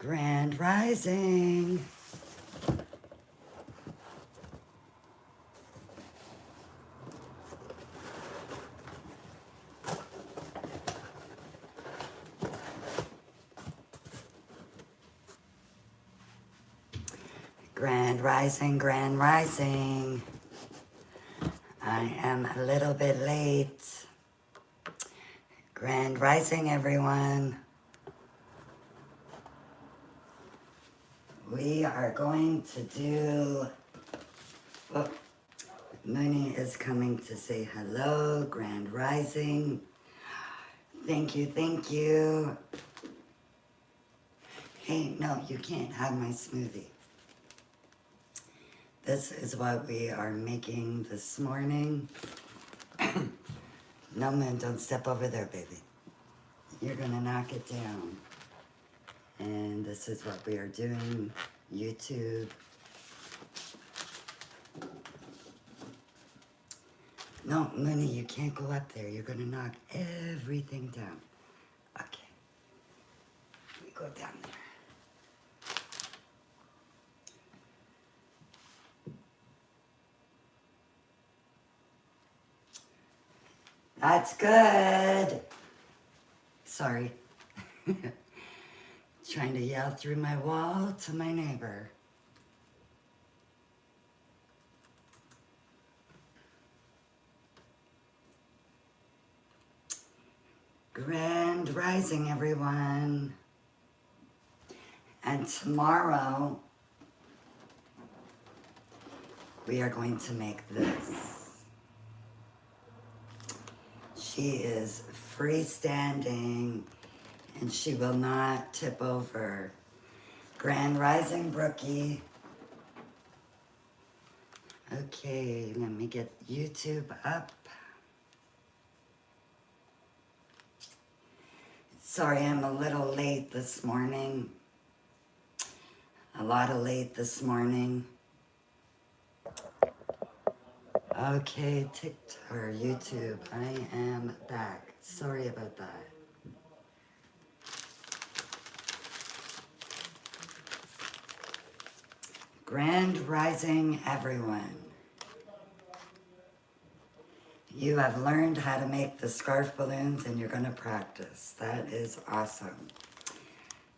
Grand Rising. Grand Rising, Grand Rising. I am a little bit late. Grand Rising, everyone. We are going to do... Oh, Mooney is coming to say hello. Grand Rising. Thank you, thank you. Hey, no, you can't have my smoothie. This is what we are making this morning. No, man, don't step over there, baby. You're gonna knock it down. And this is what we are doing. YouTube. No, Mooney, you can't go up there. You're gonna knock everything down. Okay. We go down there. That's good. Sorry. Trying to yell through my wall to my neighbor. Grand Rising, everyone. And tomorrow, we are going to make this. She is freestanding and she will not tip over. Grand Rising, Brookie. Okay, let me get YouTube up. Sorry, I'm a little late this morning. A lot of late this morning. Okay, TikTok or YouTube, I am back. Sorry about that. Grand Rising, everyone. You have learned how to make the scarf balloons and you're going to practice. That is awesome.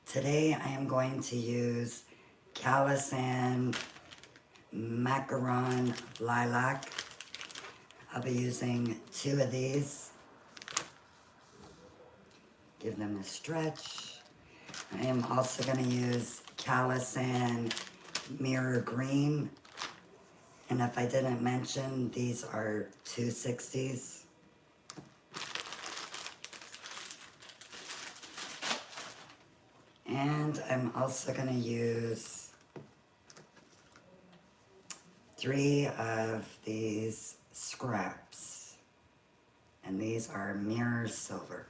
Today I am going to use Calisan Macaron Lilac. I'll be using 2 of these. Give them a stretch. I am also going to use Calisan Mirror Green. And if I didn't mention, these are 260s. And I'm also going to use 3 of these scraps. And these are Mirror Silver.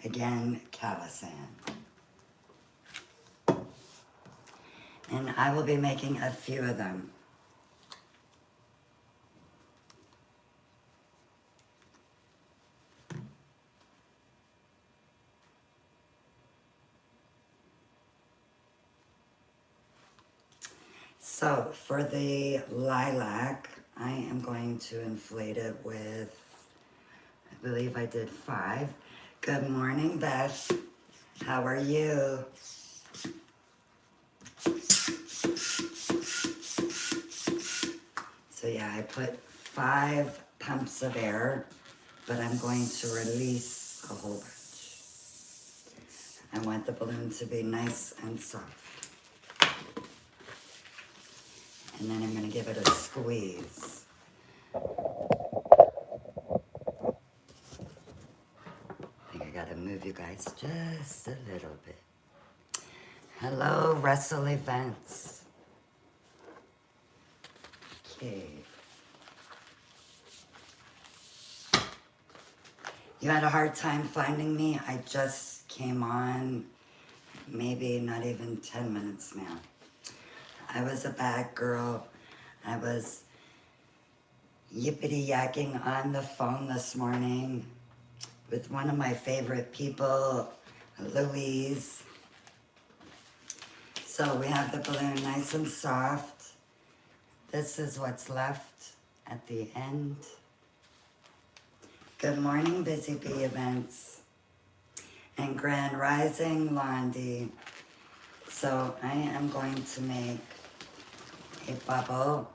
Again, Calisan. And I will be making a few of them. So for the lilac, I am going to inflate it with, I believe I did 5. Good morning, Beth. How are you? So yeah, I put 5 pumps of air, but I'm going to release a whole bunch. I want the balloon to be nice and soft. And then I'm going to give it a squeeze. I think I got to move you guys just a little bit. Hello, Russell Events. Okay. You had a hard time finding me? I just came on, maybe not even 10 minutes now. I was a bad girl. I was yippity-yakking on the phone this morning with one of my favorite people, Louise. So we have the balloon nice and soft. This is what's left at the end. Good morning, Busy Bee Events. And Grand Rising, Londi. So I am going to make a bubble.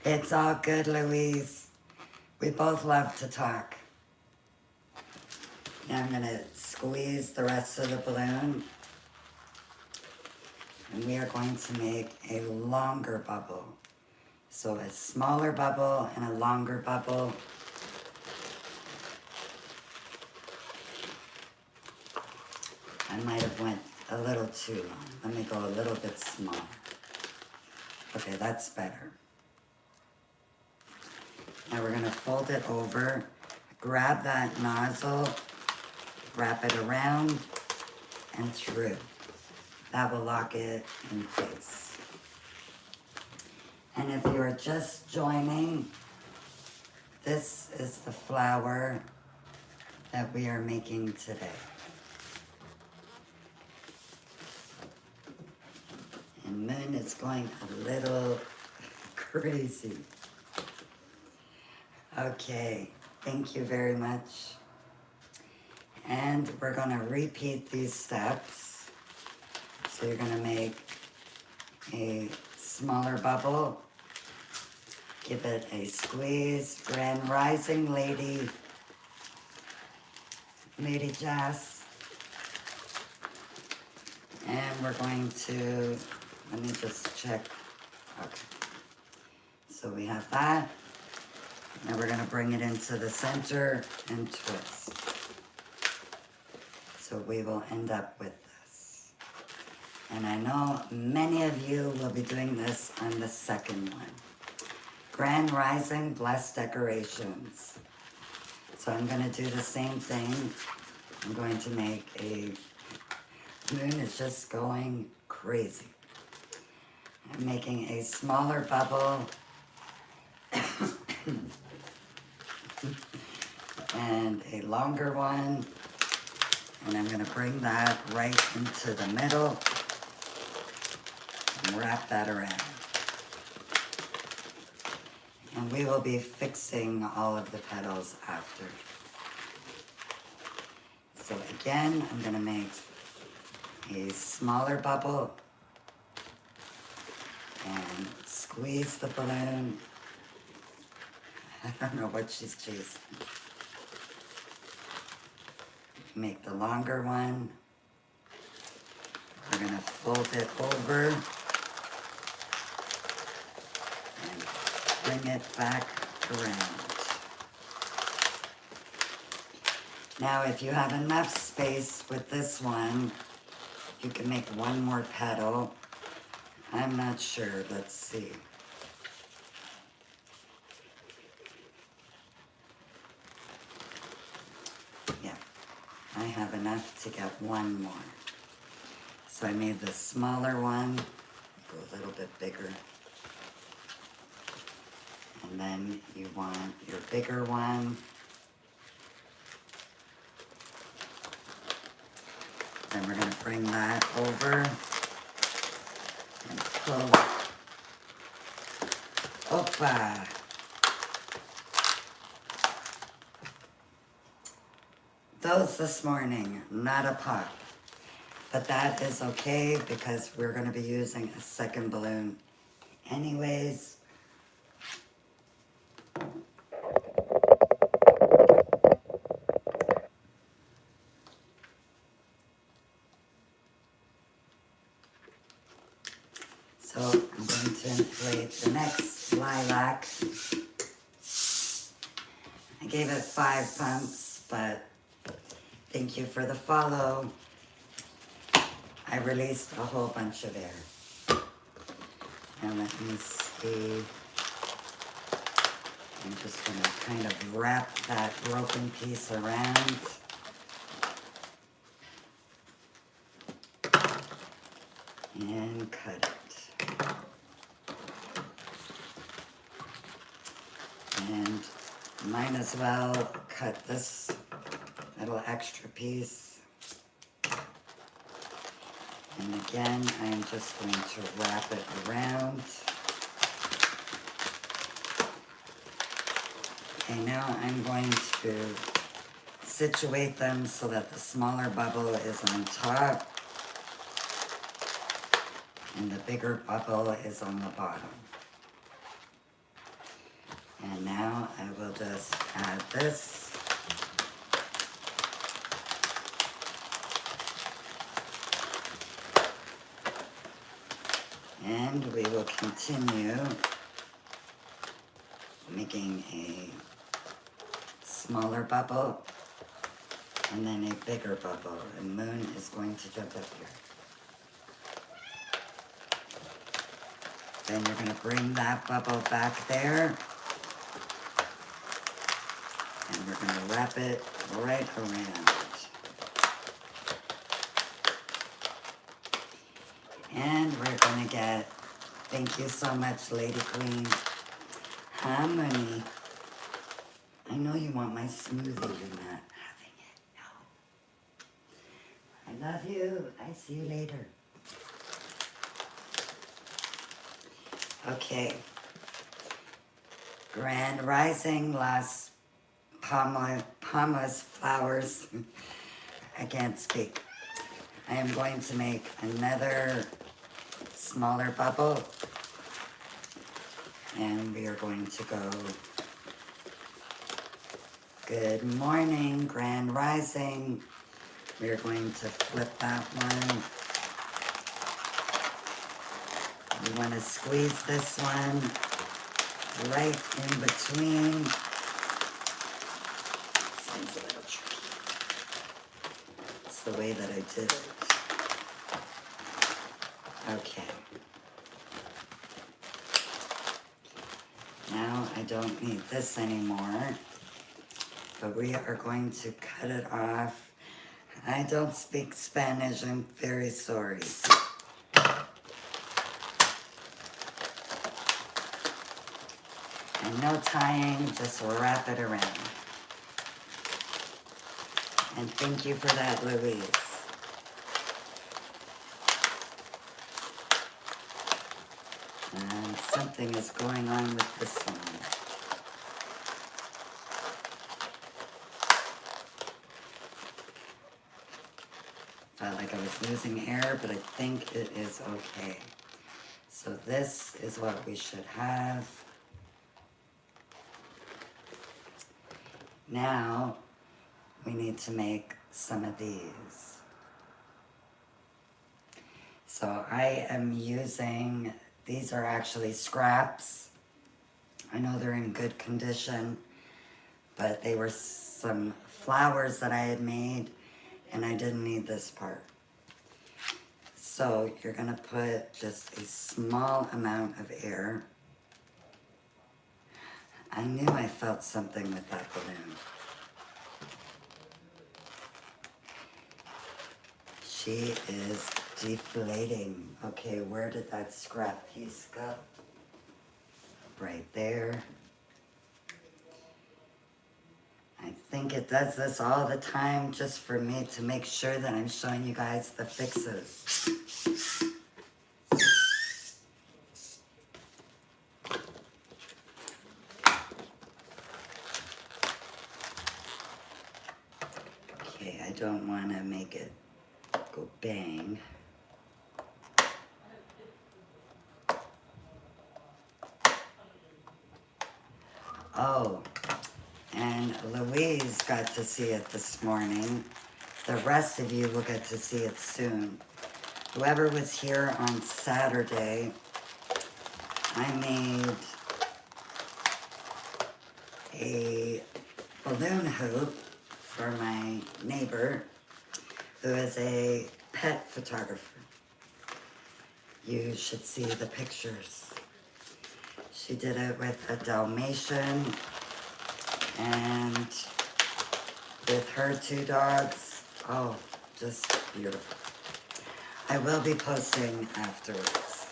It's all good, Louise. We both love to talk. Now I'm gonna squeeze the rest of the balloon. And we are going to make a longer bubble. So a smaller bubble and a longer bubble. I might have went a little too long. Let me go a little bit smaller. Okay, that's better. Now we're gonna fold it over, grab that nozzle, wrap it around and through. That will lock it in place. And if you're just joining, this is the flower that we are making today. And Moon is going a little crazy. Okay, thank you very much. And we're gonna repeat these steps. So you're gonna make a smaller bubble, give it a squeeze. Grand Rising, Lady Jazz. And we're going to, let me just check. Okay. So we have that. Now we're gonna bring it into the center and twist. So we will end up with this. And I know many of you will be doing this on the second one. Grand Rising, Blessed Decorations. So I'm gonna do the same thing. I'm going to make a, Moon is just going crazy. I'm making a smaller bubble and a longer one. And I'm gonna bring that right into the middle and wrap that around. And we will be fixing all of the petals after. So again, I'm gonna make a smaller bubble and squeeze the balloon. I don't know what she's chasing. Make the longer one. We're gonna fold it over and bring it back around. Now, if you have enough space with this one, you can make one more petal. I'm not sure, let's see. Yeah, I have enough to get one more. So I made the smaller one, go a little bit bigger. And then you want your bigger one. Then we're gonna bring that over and pull. Opa! Those this morning, not a pop. But that is okay because we're gonna be using a second balloon anyways. So I'm going to inflate the next lilac. I gave it 5 pumps, but thank you for the follow. I released a whole bunch of air. And let me see. I'm just gonna kind of wrap that broken piece around. And cut it. And might as well cut this little extra piece. And again, I'm just going to wrap it around. Okay, now I'm going to situate them so that the smaller bubble is on top and the bigger bubble is on the bottom. And now I will just add this. And we will continue making a smaller bubble and then a bigger bubble. And Moon is going to jump up here. Then you're going to bring that bubble back there. And we're going to wrap it right around. And we're going to get, thank you so much, Lady Queen. Harmony. I know you want my smoothie, you're not having it. No. I love you. I see you later. Okay. Grand Rising, Las Palmas flowers. I can't speak. I am going to make another smaller bubble. And we are going to go, good morning, Grand Rising. We are going to flip that one. We want to squeeze this one right in between. Seems a little tricky. It's the way that I did it. Okay. Now I don't need this anymore, but we are going to cut it off. I don't speak Spanish, I'm very sorry. And no tying, just wrap it around. And thank you for that, Louise. And something is going on with this one. Felt like I was losing air, but I think it is okay. So this is what we should have. Now, we need to make some of these. So I am using, these are actually scraps. I know they're in good condition, but they were some flowers that I had made and I didn't need this part. So you're gonna put just a small amount of air. I knew I felt something with that balloon. She is deflating. Okay, where did that scrap piece go? Right there. I think it does this all the time just for me to make sure that I'm showing you guys the fixes. Okay, I don't want to make it go bang. Oh, and Louise got to see it this morning. The rest of you will get to see it soon. Whoever was here on Saturday, I made a balloon hoop for my neighbor who is a pet photographer. You should see the pictures. She did it with a Dalmatian and with her 2 dogs. Oh, just beautiful. I will be posting afterwards.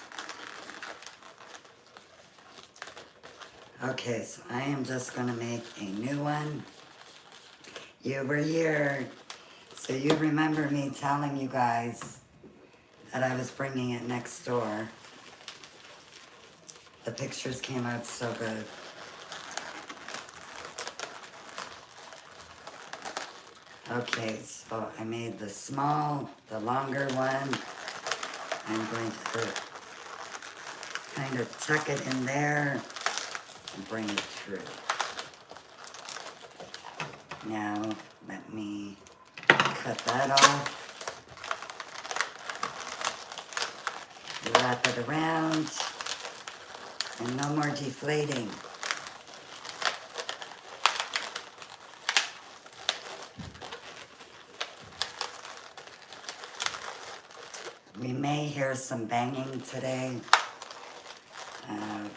Okay, so I am just gonna make a new one. You were here, so you remember me telling you guys that I was bringing it next door. The pictures came out so good. Okay, so I made the longer one. I'm going to kind of tuck it in there and bring it through. Now, let me cut that off. Wrap it around. And no more deflating. We may hear some banging today.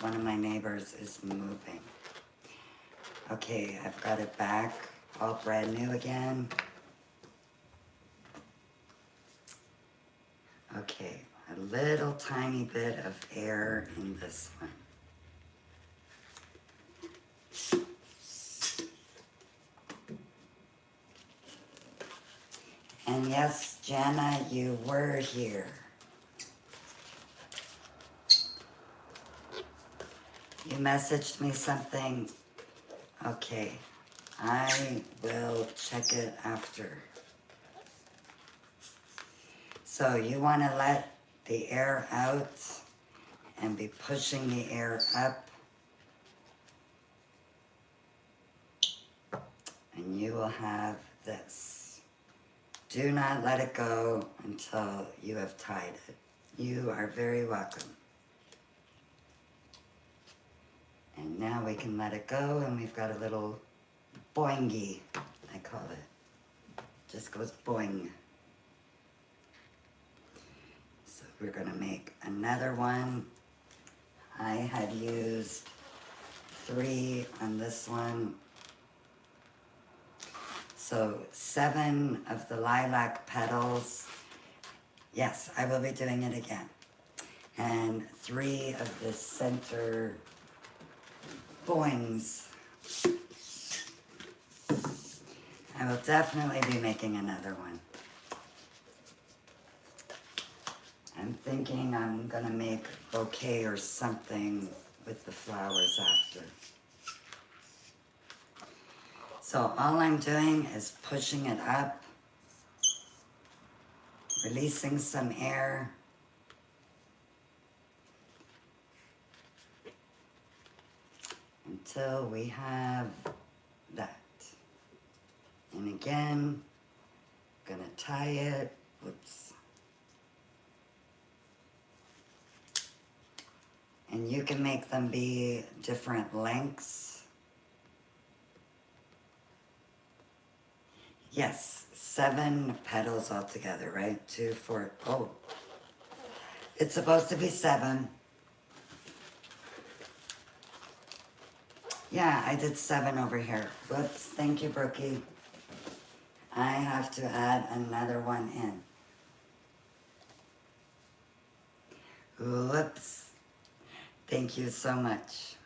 One of my neighbors is moving. Okay, I've got it back, all brand new again. Okay, a little tiny bit of air in this one. And yes, Jana, you were here. You messaged me something. Okay, I will check it after. So you want to let the air out and be pushing the air up. And you will have this. Do not let it go until you have tied it. You are very welcome. And now we can let it go, and we've got a little boingy, I call it. Just goes boing. So we're gonna make another one. I had used 3 on this one. So 7 of the lilac petals. Yes, I will be doing it again. And 3 of the center boings. I will definitely be making another one. I'm thinking I'm gonna make bouquet or something with the flowers after. So all I'm doing is pushing it up, releasing some air. Until we have that. And again, gonna tie it, whoops. And you can make them be different lengths. Yes, 7 petals altogether, right? 2, 4, oh. It's supposed to be 7. Yeah, I did 7 over here. Whoops, thank you, Brookie. I have to add another one in. Whoops. Thank you so much.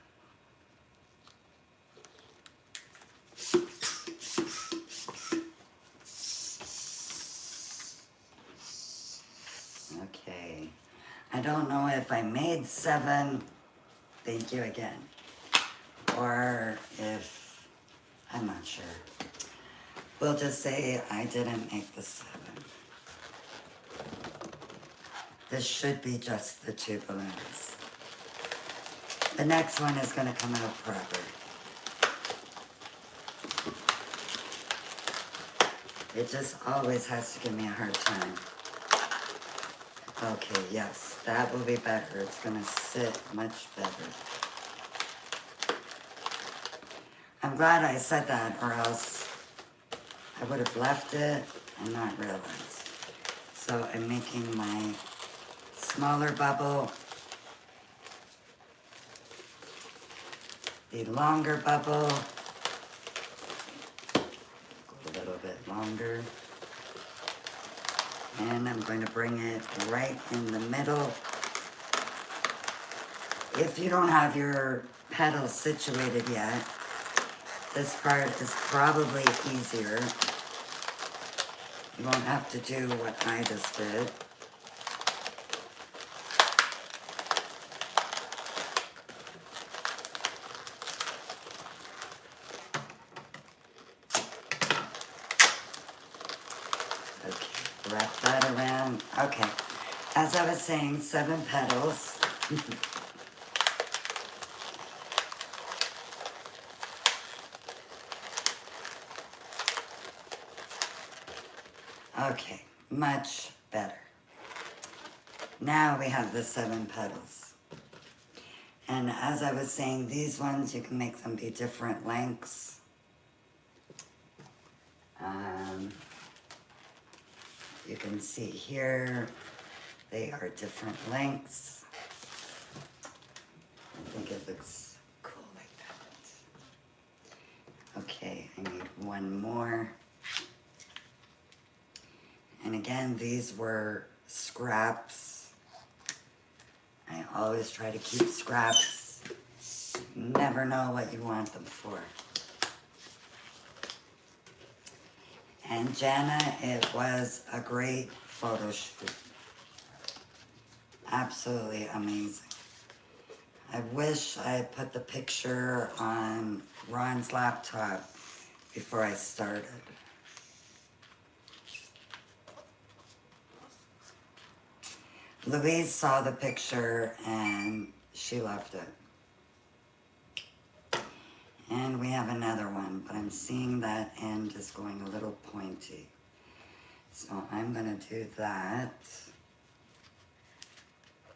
Okay. I don't know if I made 7. Thank you again. Or if, I'm not sure. We'll just say I didn't make the 7. This should be just the 2 balloons. The next one is gonna come out proper. It just always has to give me a hard time. Okay, yes, that will be better. It's gonna sit much better. I'm glad I said that, or else I would have left it and not realized. So I'm making my smaller bubble, the longer bubble, a little bit longer, and I'm going to bring it right in the middle. If you don't have your petals situated yet, this part is probably easier. You won't have to do what I just did. Okay, wrap that around. Okay, as I was saying, 7 petals. Okay, much better. Now we have the 7 petals. And as I was saying, these ones, you can make them be different lengths. You can see here, they are different lengths. I think it looks cool like that. Okay, I need one more. And again, these were scraps. I always try to keep scraps. You never know what you want them for. And Jana, it was a great photo shoot. Absolutely amazing. I wish I had put the picture on Ron's laptop before I started. Louise saw the picture and she loved it. And we have another one, but I'm seeing that end is going a little pointy. So I'm gonna do that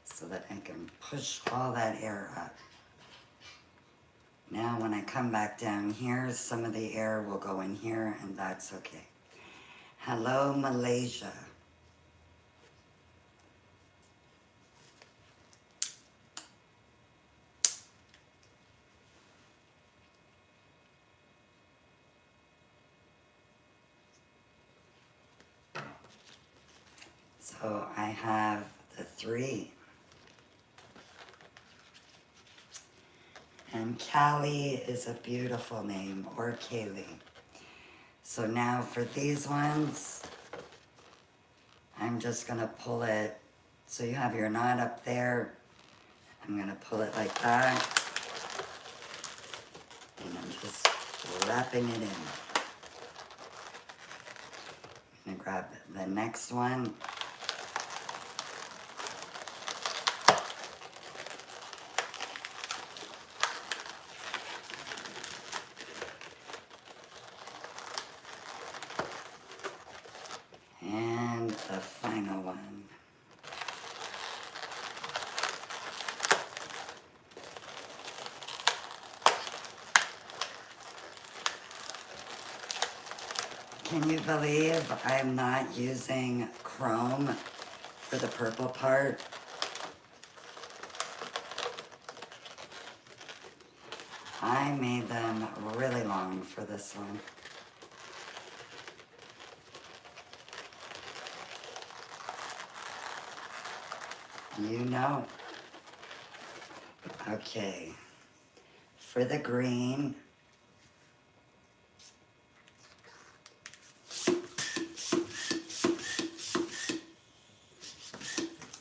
so that I can push all that air up. Now when I come back down here, some of the air will go in here and that's okay. Hello, Malaysia. So I have the 3. And Callie is a beautiful name, or Kaylee. So now for these ones, I'm just gonna pull it, so you have your knot up there. I'm gonna pull it like that. And I'm just wrapping it in. I'm gonna grab the next one. And the final one. Can you believe I'm not using chrome for the purple part? I made them really long for this one. You know. Okay. For the green,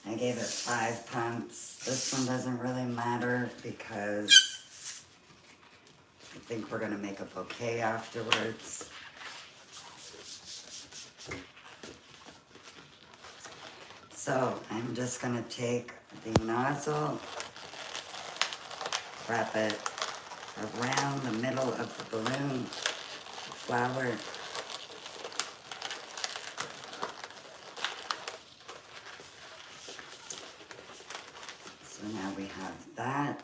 I gave it 5 pumps. This one doesn't really matter because I think we're gonna make a bouquet afterwards. So I'm just gonna take the nozzle, wrap it around the middle of the balloon flower. So now we have that.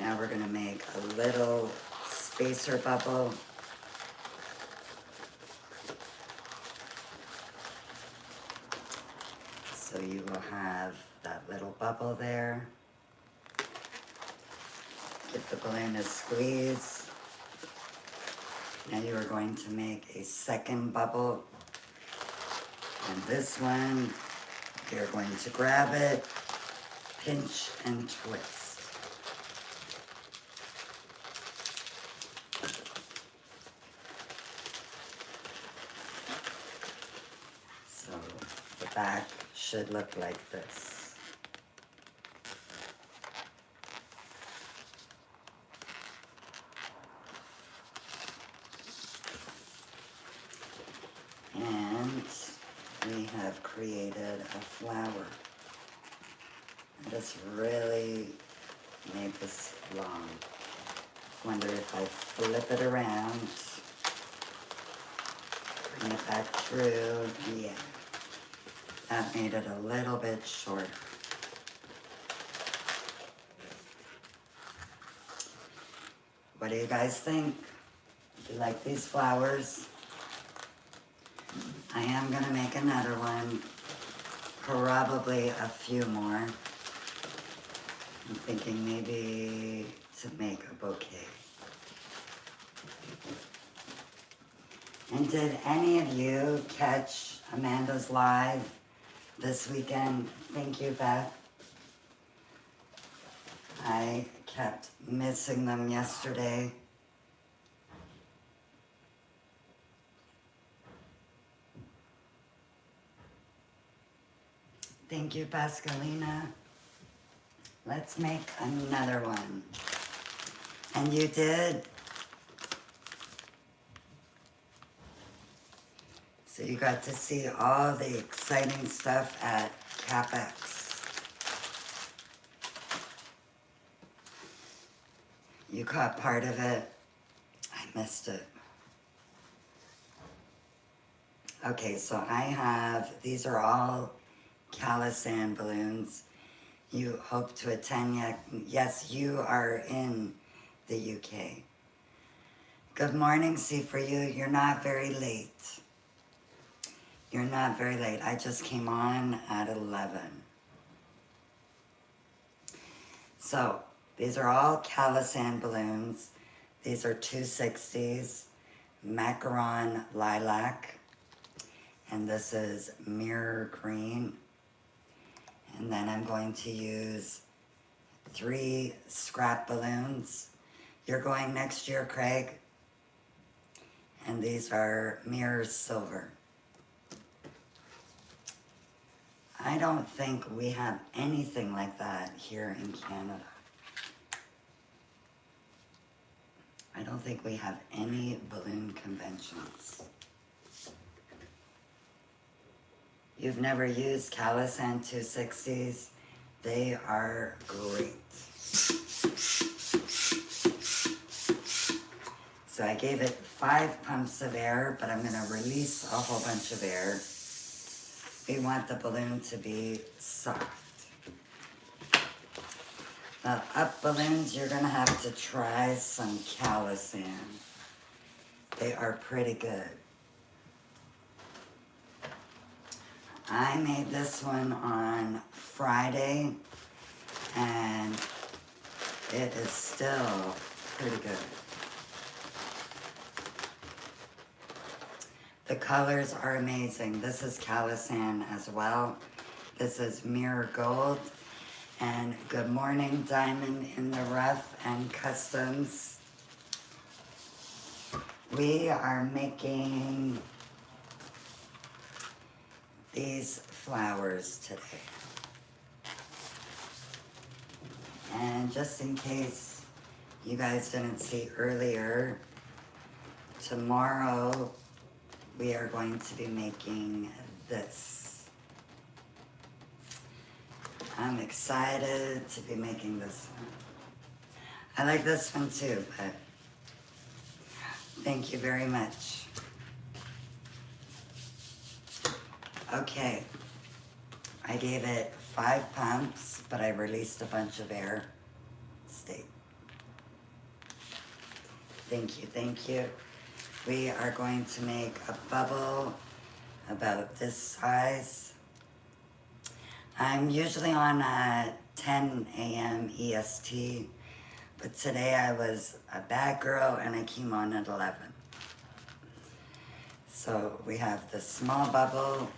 Now we're gonna make a little spacer bubble. So you will have that little bubble there. Give the balloon a squeeze. Now you are going to make a second bubble. And this one, you're going to grab it, pinch and twist. So the back should look like this. And we have created a flower. I just really made this long. Wonder if I flip it around, bring it back through. Yeah, that made it a little bit shorter. What do you guys think? Do you like these flowers? I am gonna make another one, probably a few more. I'm thinking maybe to make a bouquet. And did any of you catch Amanda's live this weekend? Thank you, Beth. I kept missing them yesterday. Thank you, Pascalina. Let's make another one. And you did? So you got to see all the exciting stuff at CapEx. You caught part of it. I missed it. Okay, so I have, these are all Calisan balloons. You hope to attend yet? Yes, you are in the UK. Good morning, see for you. You're not very late. You're not very late. I just came on at 11. So, these are all Calisan balloons. These are 260s, macaron lilac, and this is mirror green. And then I'm going to use 3 scrap balloons. You're going next year, Craig. And these are mirror silver. I don't think we have anything like that here in Canada. I don't think we have any balloon conventions. You've never used Calisan 260s. They are great. So I gave it 5 pumps of air, but I'm gonna release a whole bunch of air. We want the balloon to be soft. The up balloons, you're gonna have to try some Calisan. They are pretty good. I made this one on Friday, and it is still pretty good. The colors are amazing. This is Calisan as well. This is Mirror Gold. And good morning, Diamond in the Rough and Customs. We are making these flowers today. And just in case you guys didn't see earlier, tomorrow we are going to be making this. I'm excited to be making this one. I like this one too, but thank you very much. Okay, I gave it 5 pumps, but I released a bunch of air. Stay. Thank you, thank you. We are going to make a bubble about this size. I'm usually on at 10 a.m. EST, but today I was a bad girl and I came on at 11. So we have the small bubble,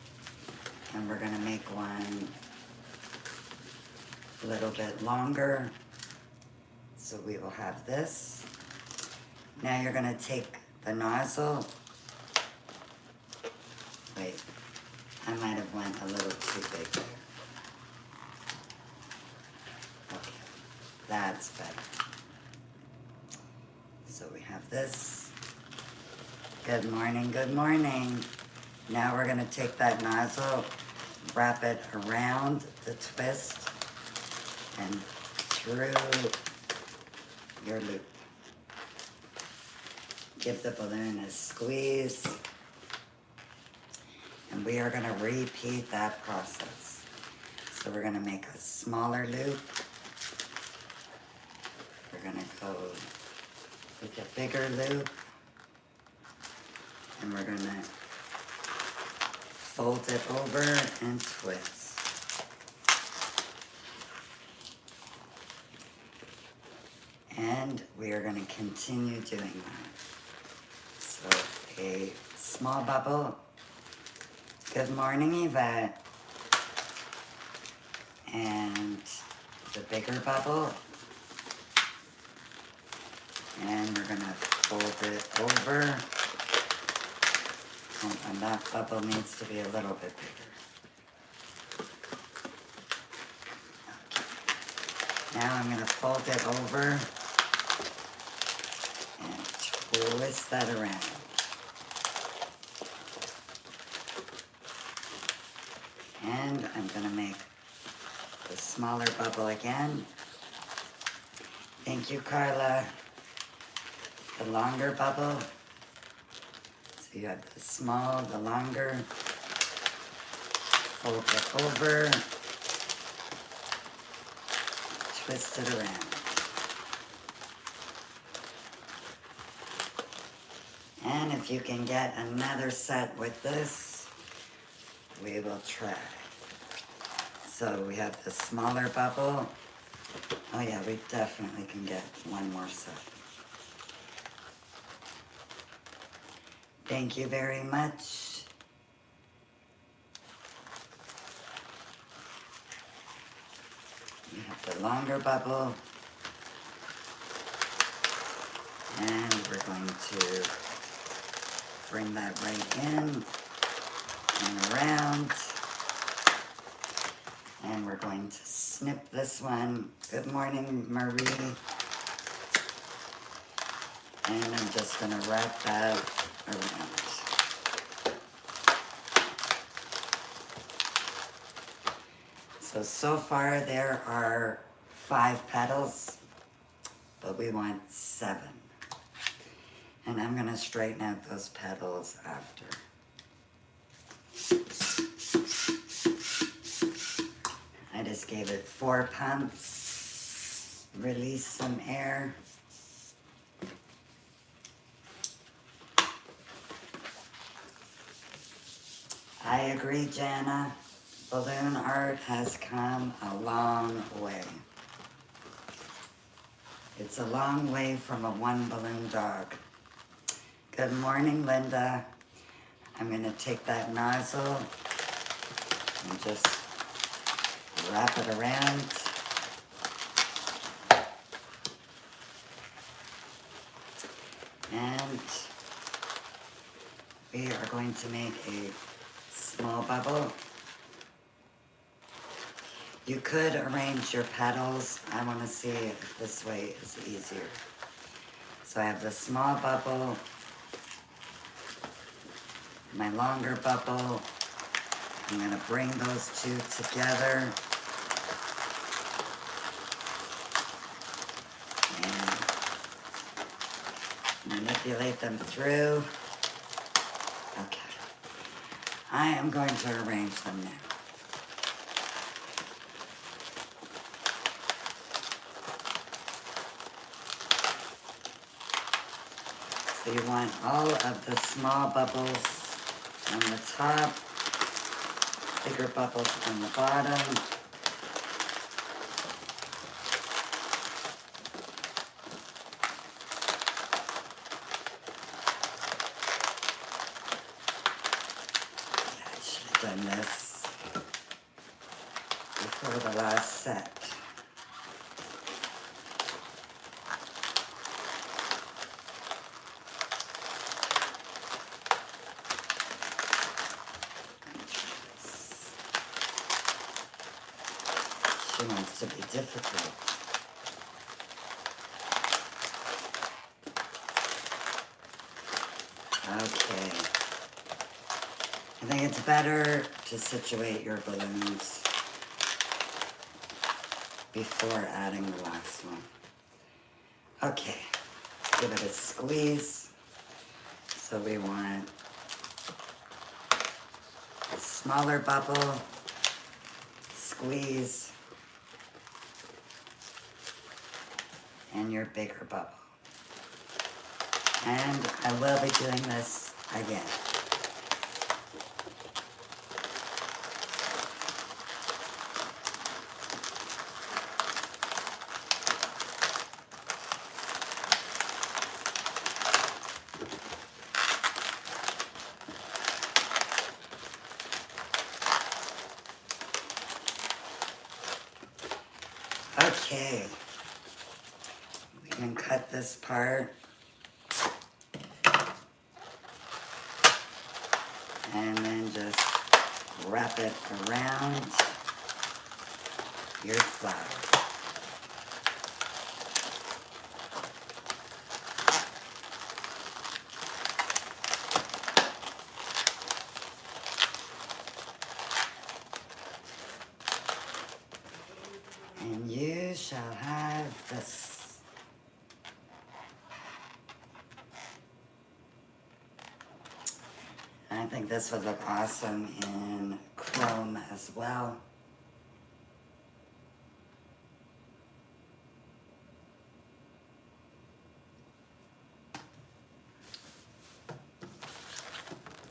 and we're gonna make one a little bit longer. So we will have this. Now you're gonna take the nozzle. Wait, I might have went a little too big there. Okay, that's better. So we have this. Good morning, good morning. Now we're gonna take that nozzle, wrap it around the twist and through your loop. Give the balloon a squeeze. And we are gonna repeat that process. So we're gonna make a smaller loop. We're gonna go with a bigger loop. And we're gonna fold it over and twist. And we are going to continue doing that. So a small bubble. Good morning, Yvette. And the bigger bubble. And we're going to fold it over. And that bubble needs to be a little bit bigger. Okay. Now I'm going to fold it over and twist that around. And I'm going to make the smaller bubble again. Thank you, Carla. The longer bubble. So you have the small, the longer, fold it over, twist it around. And if you can get another set with this, we will try. So we have the smaller bubble. Oh yeah, we definitely can get one more set. Thank you very much. We have the longer bubble. And we're going to bring that right in and around. And we're going to snip this one. Good morning, Marie. And I'm just going to wrap that around. So far there are 5 petals, but we want 7. And I'm going to straighten out those petals after. I just gave it 4 pumps, release some air. I agree, Jana. Balloon art has come a long way. It's a long way from a 1 balloon dog. Good morning, Linda. I'm going to take that nozzle and just wrap it around. And we are going to make a small bubble. You could arrange your petals. I want to see if this way is easier. So I have the small bubble, my longer bubble. I'm going to bring those 2 together. And manipulate them through. Okay. I am going to arrange them now. So you want all of the small bubbles on the top, bigger bubbles on the bottom. I should have done this before the last set. She wants to be difficult. Okay. And think it's better to situate your balloons before adding the last one. Okay, give it a squeeze. So we want a smaller bubble, squeeze, and your bigger bubble. And I will be doing this again. Okay, we can cut this part and then just wrap it around your flower. And you shall have this. I think this would look awesome in chrome as well.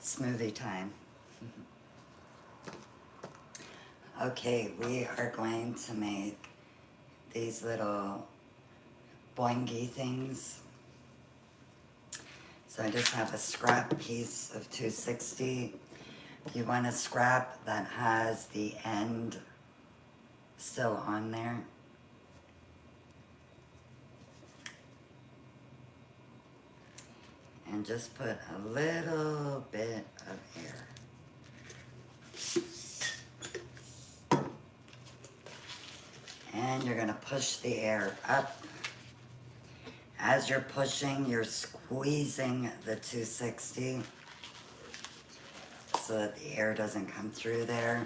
Smoothie time. Okay, we are going to make these little boingy things. So I just have a scrap piece of 260. You want a scrap that has the end still on there. And just put a little bit of air. And you're gonna push the air up. As you're pushing, you're squeezing the 260 so that the air doesn't come through there.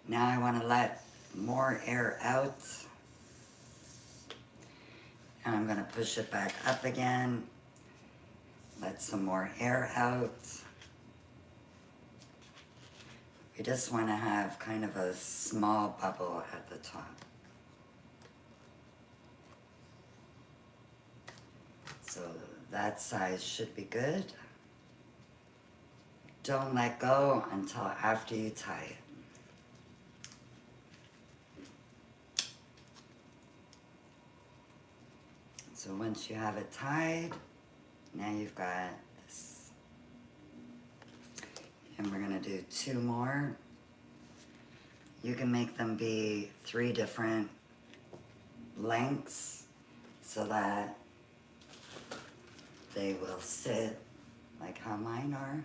Now I wanna let more air out. And I'm gonna push it back up again. Let some more air out. You just want to have kind of a small bubble at the top. So that size should be good. Don't let go until after you tie it. So once you have it tied, now you've got this. And we're gonna do 2 more. You can make them be 3 different lengths so that they will sit like how mine are.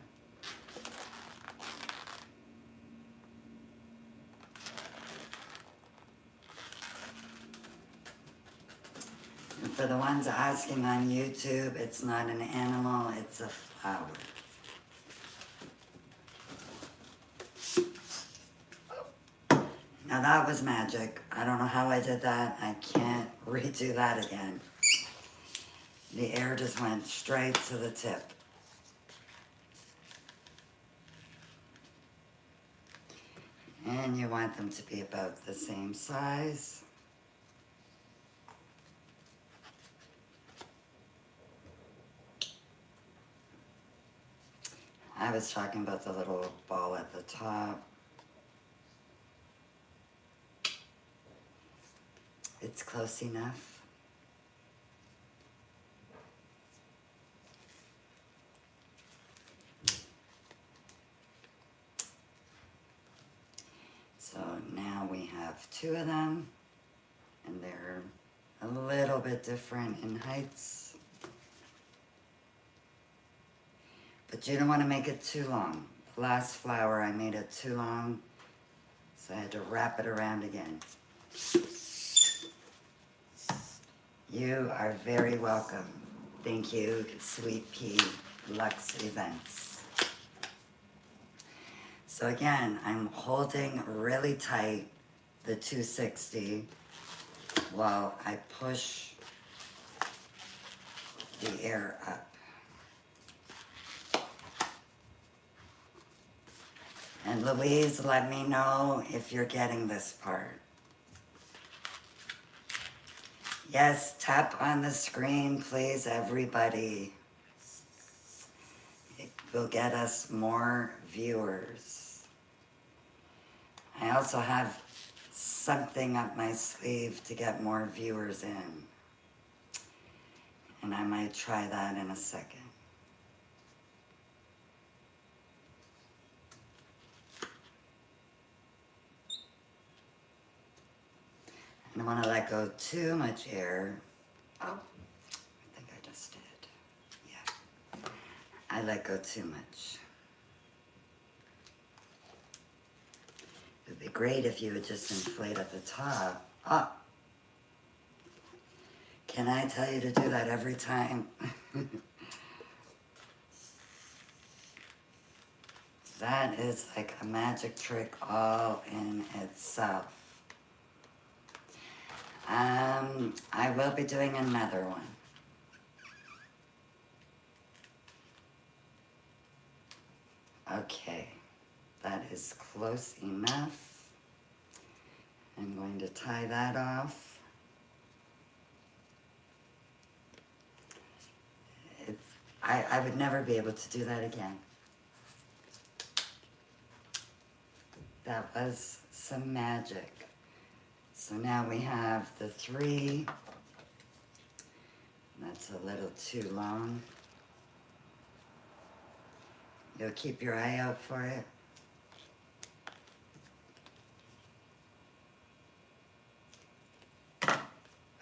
And for the ones asking on YouTube, it's not an animal, it's a flower. Now that was magic. I don't know how I did that. I can't redo that again. The air just went straight to the tip. And you want them to be about the same size. I was talking about the little ball at the top. It's close enough. So now we have 2 of them, and they're a little bit different in heights. But you don't want to make it too long. The last flower, I made it too long, so I had to wrap it around again. You are very welcome. Thank you, Sweet Pea Luxe Events. So again, I'm holding really tight the 260 while I push the air up. And Louise, let me know if you're getting this part. Yes, tap on the screen, please, everybody. It will get us more viewers. I also have something up my sleeve to get more viewers in. And I might try that in a second. I don't want to let go too much air. Oh, I think I just did. Yeah. I let go too much. It would be great if you would just inflate at the top. Oh. Can I tell you to do that every time? That is like a magic trick all in itself. I will be doing another one. Okay, that is close enough. I'm going to tie that off. I would never be able to do that again. That was some magic. So now we have the 3. That's a little too long. You'll keep your eye out for it.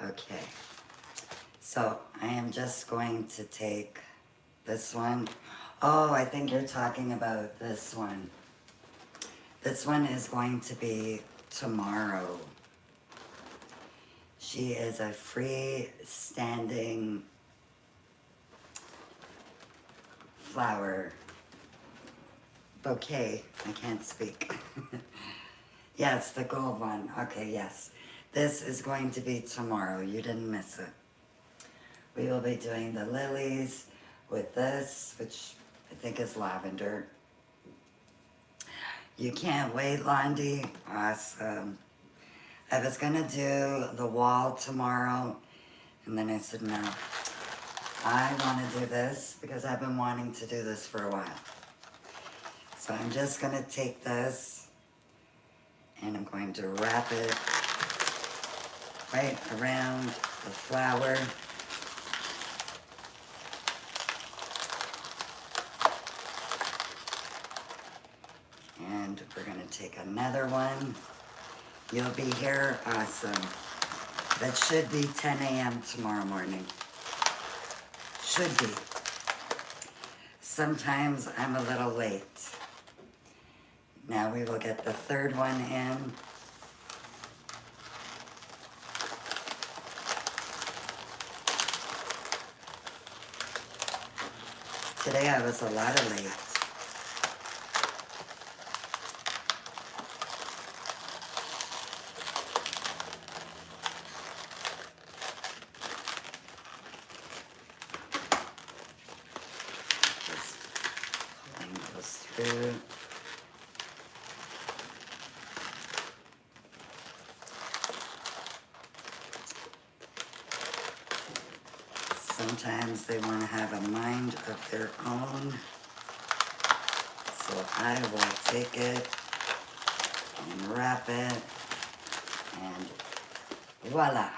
Okay. So I am just going to take this one. Oh, I think you're talking about this one. This one is going to be tomorrow. She is a freestanding flower bouquet. I can't speak. Yes, the gold one. Okay, yes. This is going to be tomorrow. You didn't miss it. We will be doing the lilies with this, which I think is lavender. You can't wait, Londi. Awesome. I was gonna do the wall tomorrow, and then I said, no. I wanna do this because I've been wanting to do this for a while. So I'm just gonna take this and I'm going to wrap it right around the flower. And we're gonna take another one. You'll be here, awesome. That should be 10 a.m. tomorrow morning. Should be. Sometimes I'm a little late. Now we will get the 3rd one in. Today I was a lot of late. Through. Sometimes they want to have a mind of their own, so I will take it and wrap it, and voila.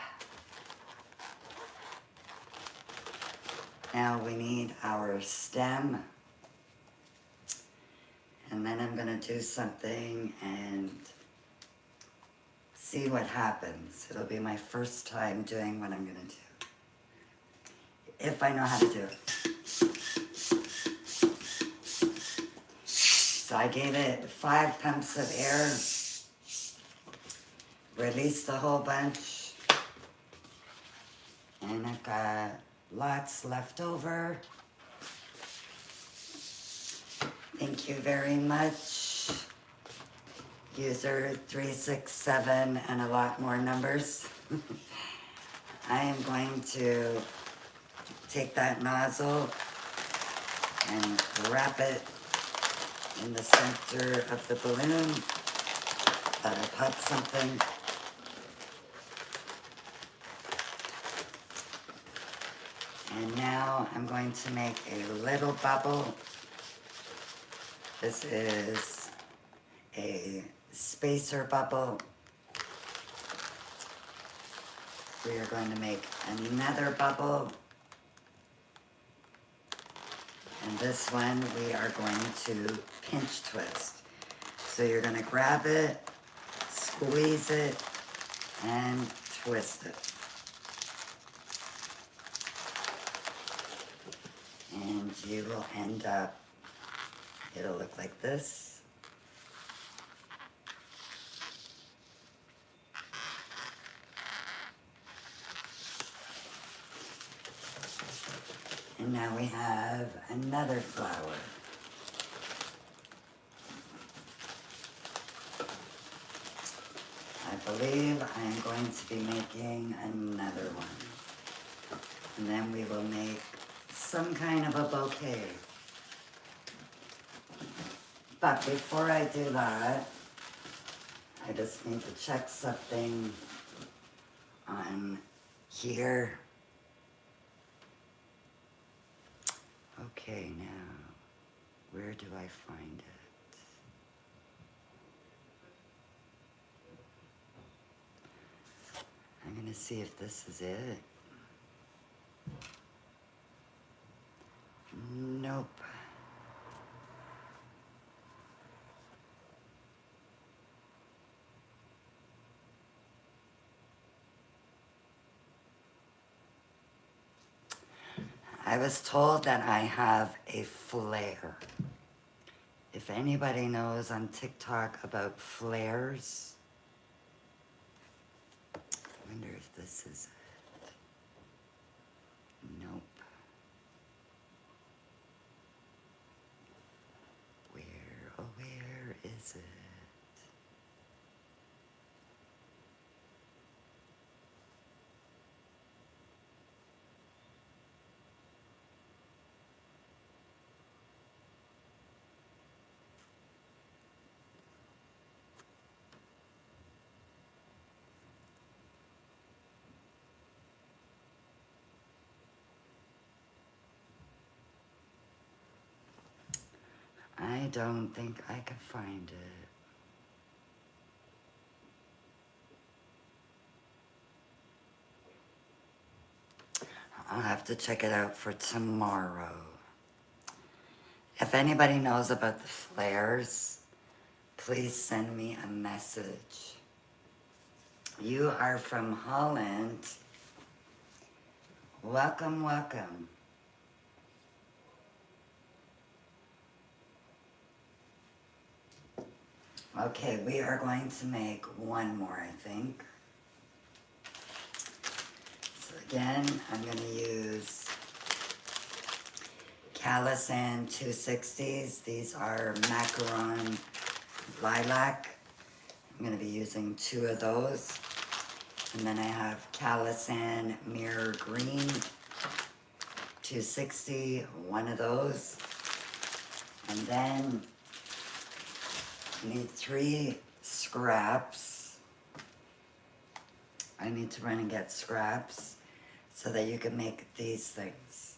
Now we need our stem. And then I'm gonna do something and see what happens. It'll be my first time doing what I'm gonna do. If I know how to do it. So I gave it 5 pumps of air, released a whole bunch, and I've got lots left over. Thank you very much. user 367 and a lot more numbers. I am going to take that nozzle and wrap it in the center of the balloon. That'll pop something. And now I'm going to make a little bubble. This is a spacer bubble. We are going to make another bubble. And this one we are going to pinch twist. So you're going to grab it, squeeze it, and twist it. And you will end up, it'll look like this. And now we have another flower. I believe I am going to be making another one. And then we will make some kind of a bouquet. But before I do that, I just need to check something on here. Okay, now, where do I find it? I'm gonna see if this is it. Nope. I was told that I have a flare. If anybody knows on TikTok about flares, I wonder if this is it. Nope. Where is it? I don't think I can find it. I'll have to check it out for tomorrow. If anybody knows about the flares, please send me a message. You are from Holland. Welcome, welcome. Okay, we are going to make one more, I think. So again, I'm going to use Calisan 260s. These are macaron lilac. I'm going to be using 2 of those. And then I have Calisan mirror green 260, 1 of those. And then I need 3 scraps. I need to run and get scraps so that you can make these things.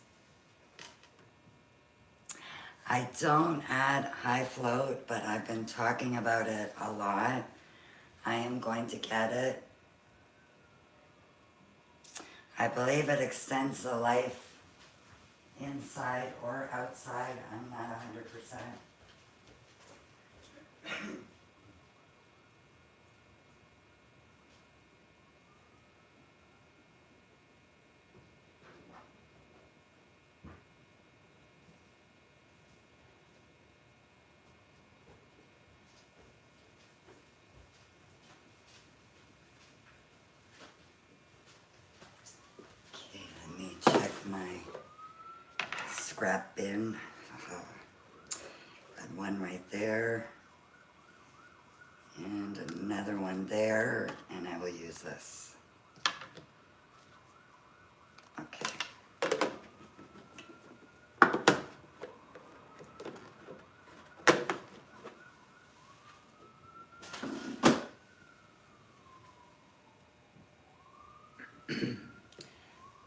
I don't add high float, but I've been talking about it a lot. I am going to get it. I believe it extends the life inside or outside. I'm not 100%. Okay, let me check my scrap bin. Got one right there. another one there, and I will use this. Okay.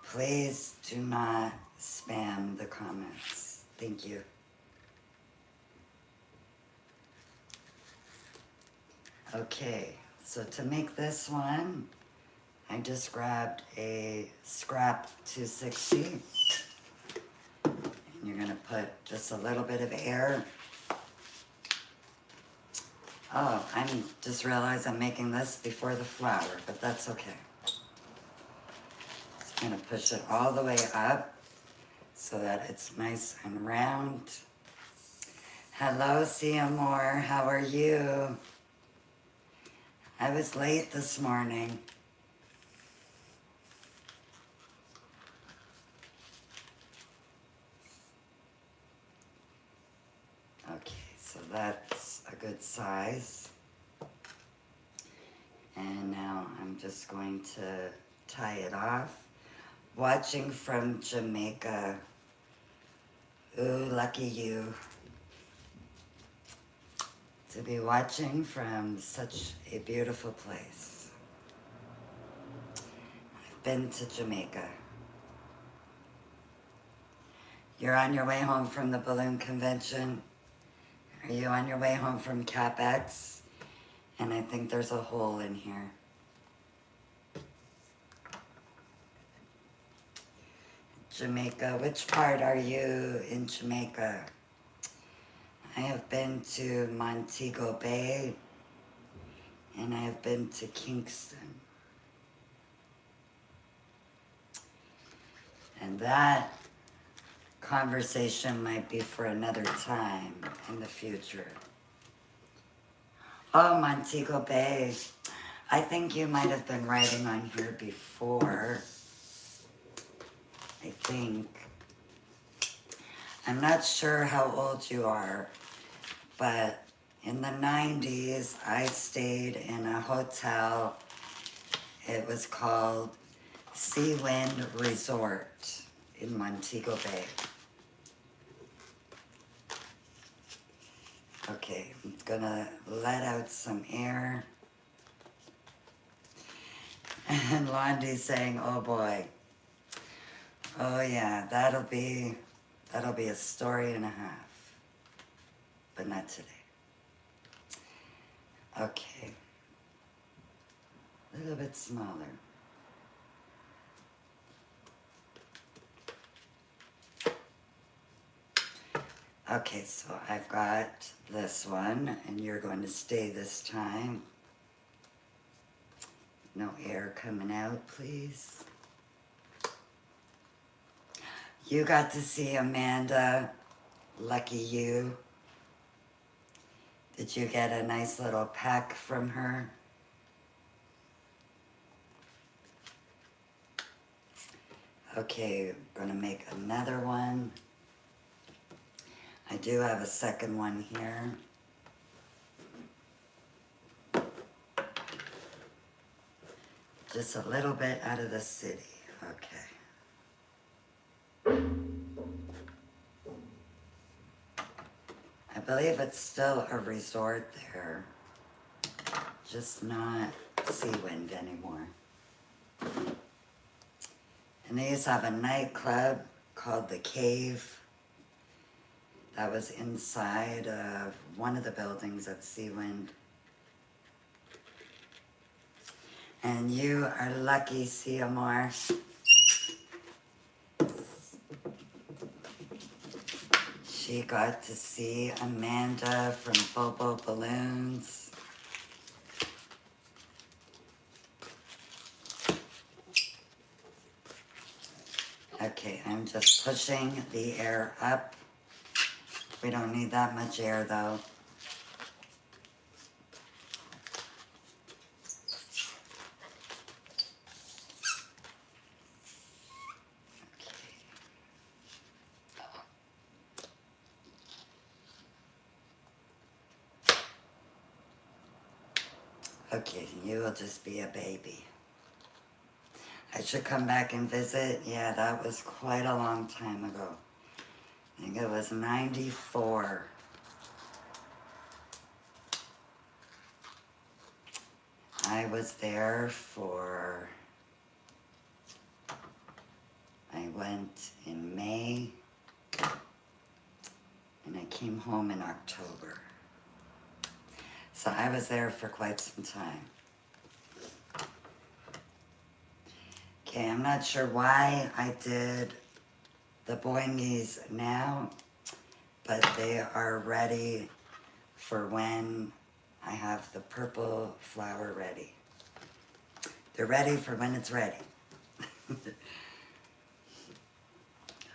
Please do not spam the comments. Thank you. Okay, so to make this one, I just grabbed a scrap 260. And you're gonna put just a little bit of air. Oh, I just realized I'm making this before the flour, but that's okay. Just gonna push it all the way up so that it's nice and round. Hello, Seymour, how are you? I was late this morning. Okay, so that's a good size. And now I'm just going to tie it off. Watching from Jamaica. Ooh, lucky you. To be watching from such a beautiful place. I've been to Jamaica. You're on your way home from the balloon convention? Are you on your way home from CapEx? And I think there's a hole in here. Jamaica, which part are you in Jamaica? I have been to Montego Bay, and I have been to Kingston. And that conversation might be for another time in the future. Oh, Montego Bay. I think you might have been writing on here before. I think. I'm not sure how old you are, but in the 90s, I stayed in a hotel. It was called Sea Wind Resort in Montego Bay. Okay, I'm gonna let out some air. And Londy's saying, oh boy. Oh yeah, that'll be a story and a half. But not today. Okay. A little bit smaller. Okay, so I've got this one, and you're going to stay this time. No air coming out, please. You got to see Amanda. Lucky you. Did you get a nice little pack from her? Okay, we're gonna make another one. I do have a second one here. Just a little bit out of the city, okay. I believe it's still a resort there, just not Sea Wind anymore. And they used to have a nightclub called The Cave that was inside of one of the buildings at Sea Wind. And you are lucky, Seymour. She got to see Amanda from Bobo Balloons. Okay, I'm just pushing the air up. We don't need that much air though. Okay, you will just be a baby. I should come back and visit. Yeah, that was quite a long time ago. I think it was 94. I was there for, I went in May, and I came home in October. So I was there for quite some time. Okay, I'm not sure why I did the boingies now, but they are ready for when I have the purple flower ready. They're ready for when it's ready.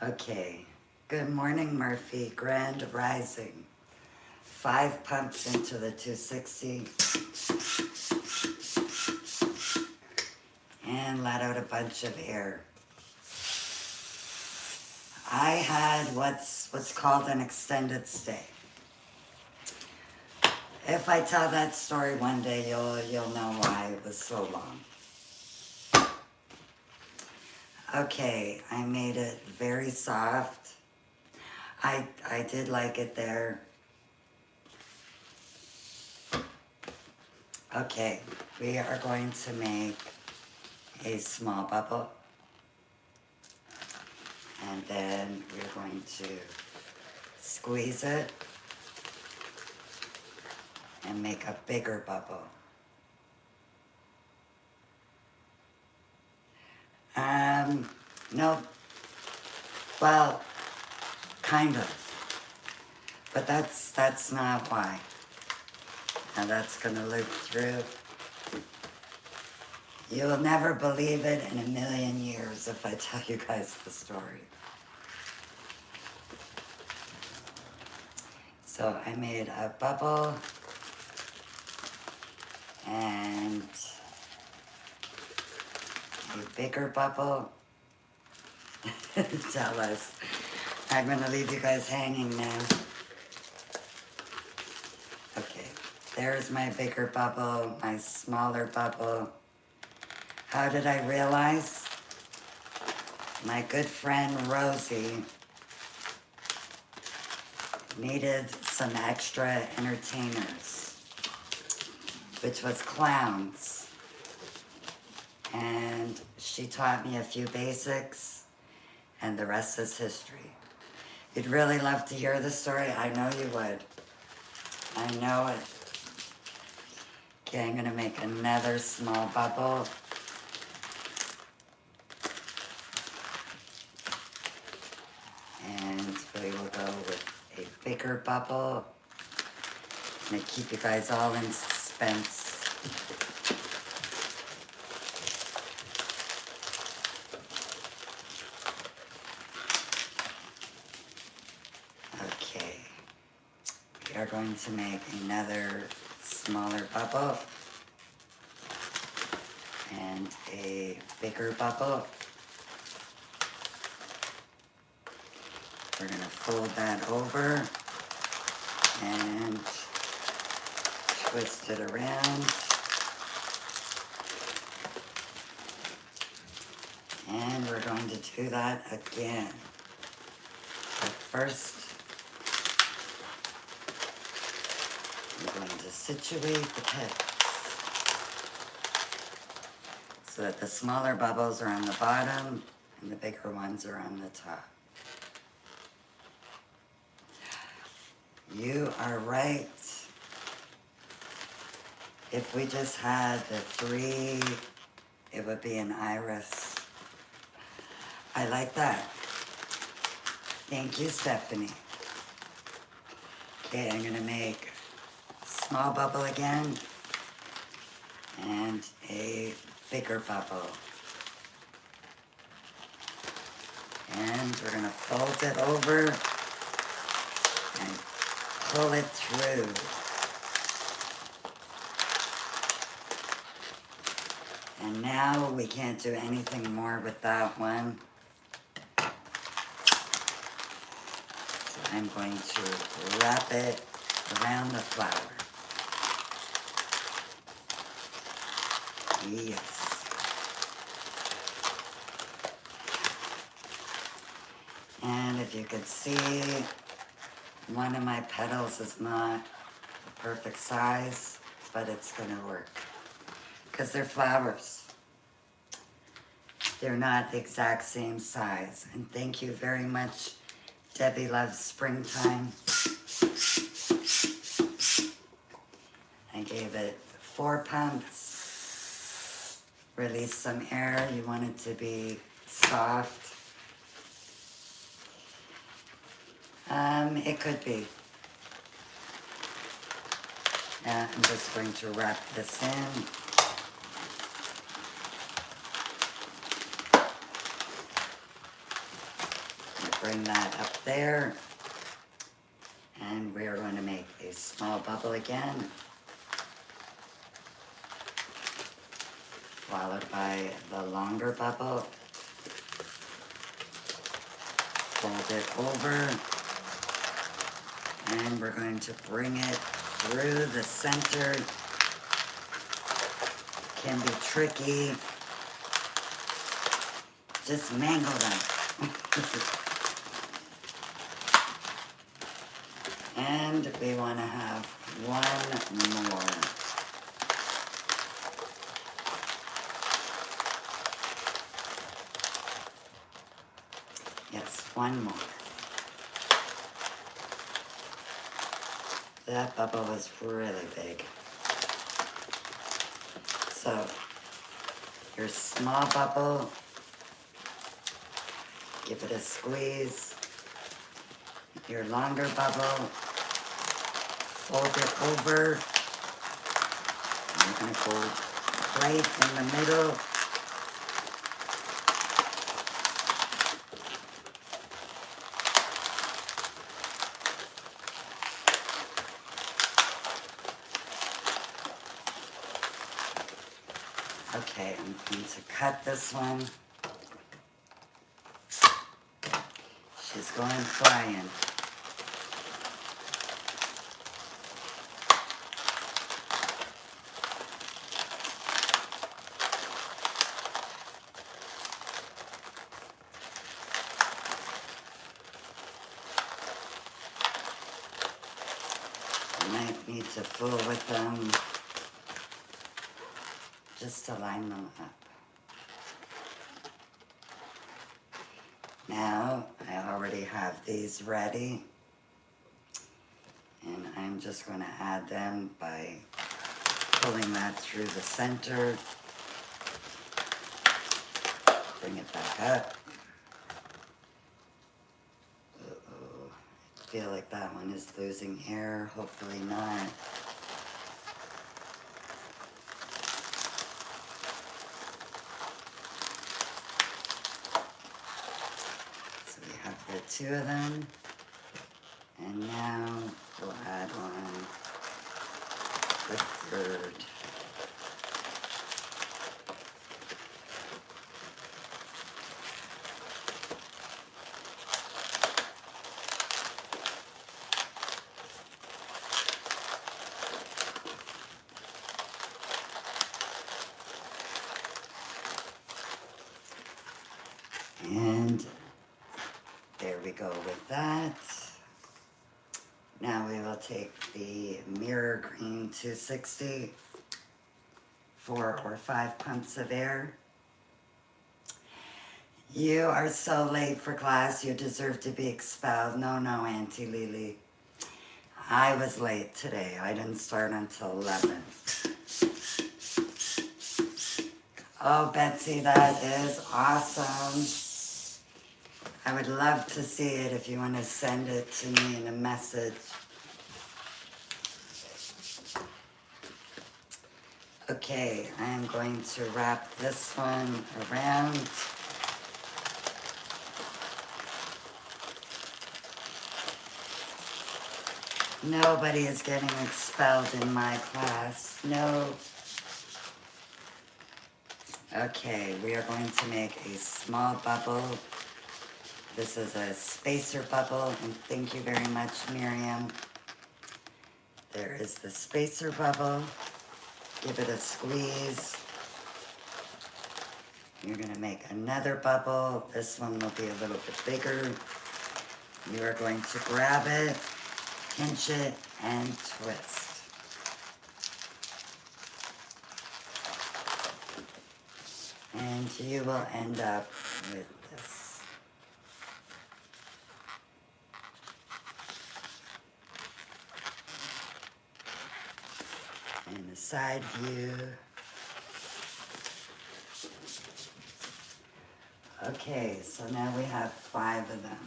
Okay, good morning, Murphy. Grand rising. 5 pumps into the 260. And let out a bunch of air. I had what's called an extended stay. If I tell that story one day, you'll know why it was so long. Okay, I made it very soft. I did like it there. Okay, we are going to make a small bubble. And then we're going to squeeze it and make a bigger bubble. No, well, kind of, but that's not why. Now that's gonna loop through. You'll never believe it in a million years if I tell you guys the story. So I made a bubble and a bigger bubble. Tell us. I'm gonna leave you guys hanging now. Okay, there's my bigger bubble, my smaller bubble. How did I realize? My good friend Rosie needed some extra entertainers, which was clowns. And she taught me a few basics, and the rest is history. You'd really love to hear the story? I know you would. I know it. Okay, I'm gonna make another small bubble. And we will go with a bigger bubble. I'm gonna keep you guys all in suspense. Okay, we are going to make another smaller bubble and a bigger bubble. We're going to fold that over and twist it around. And we're going to do that again. But first, I'm going to situate the petals so that the smaller bubbles are on the bottom and the bigger ones are on the top. You are right. If we just had the 3, it would be an iris. I like that. Thank you, Stephanie. Okay, I'm gonna make a small bubble again and a bigger bubble. And we're gonna fold it over and pull it through. And now we can't do anything more with that one. So I'm going to wrap it around the flower. Yes. And if you could see, one of my petals is not the perfect size, but it's gonna work. Because they're flowers. They're not the exact same size. And thank you very much, Debbie Loves Springtime. I gave it 4 pumps. Release some air. You want it to be soft. It could be. I'm just going to wrap this in. Bring that up there. And we're going to make a small bubble again. Followed by the longer bubble. Fold it over. And we're going to bring it through the center. Can be tricky. Just mangle them. And we want to have one more. Yes, one more. That bubble was really big. So, your small bubble, give it a squeeze. Your longer bubble, fold it over. I'm going to go right in the middle. Okay, I'm going to cut this one. She's going flying. I might need to fool with them just to line them up. Now, I already have these ready, and I'm just going to add them by pulling that through the center. Bring it back up. Uh-oh. I feel like that one is losing air. Hopefully not. The 2 of them, and now we'll add on the 3rd. And there we go with that. Now we will take the Mirror Green 260, 4 or 5 pumps of air. You are so late for class, you deserve to be expelled. No, Auntie Lily. I was late today. I didn't start until 11. Oh, Betsy, that is awesome. I would love to see it if you want to send it to me in a message. Okay, I'm going to wrap this one around. Nobody is getting expelled in my class. No. Okay, we are going to make a small bubble. This is a spacer bubble, and thank you very much, Miriam. There is the spacer bubble. Give it a squeeze. You're going to make another bubble. This one will be a little bit bigger. You are going to grab it, pinch it, and twist. And you will end up with this. And a side view. Okay, so now we have 5 of them.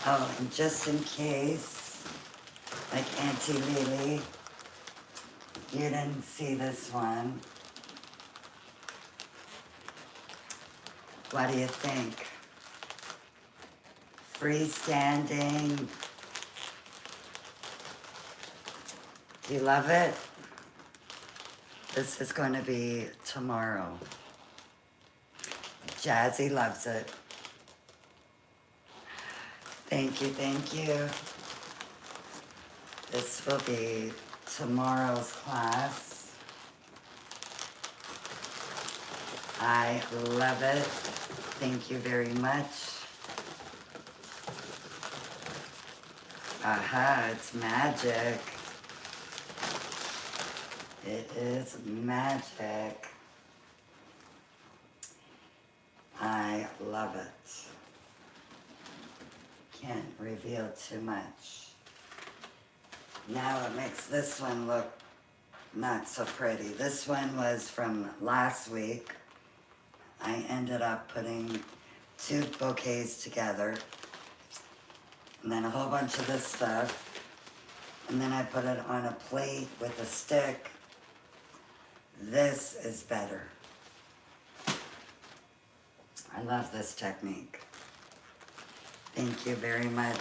Oh, and just in case, like Auntie Lily, you didn't see this one. What do you think? Freestanding. Do you love it? This is going to be tomorrow. Jazzy loves it. Thank you, thank you. This will be tomorrow's class. I love it. Thank you very much. Aha, it's magic. It is magic. I love it. Can't reveal too much. Now it makes this one look not so pretty. This one was from last week. I ended up putting 2 bouquets together, and then a whole bunch of this stuff, and then I put it on a plate with a stick. This is better. I love this technique. Thank you very much.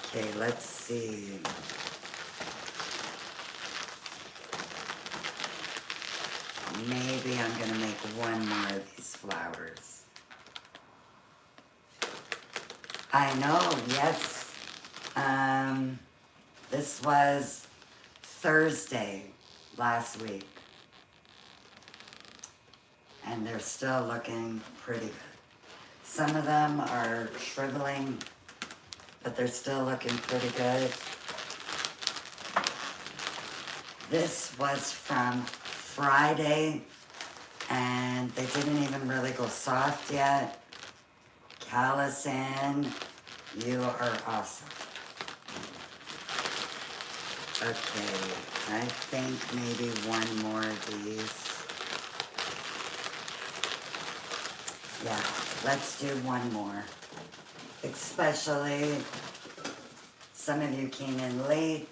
Okay, let's see. Maybe I'm gonna make one more of these flowers. I know, yes. This was Thursday last week. And they're still looking pretty good. Some of them are shriveling, but they're still looking pretty good. This was from Friday, and they didn't even really go soft yet. Callison, you are awesome. Okay, I think maybe one more of these. Yeah, let's do one more. Especially, some of you came in late.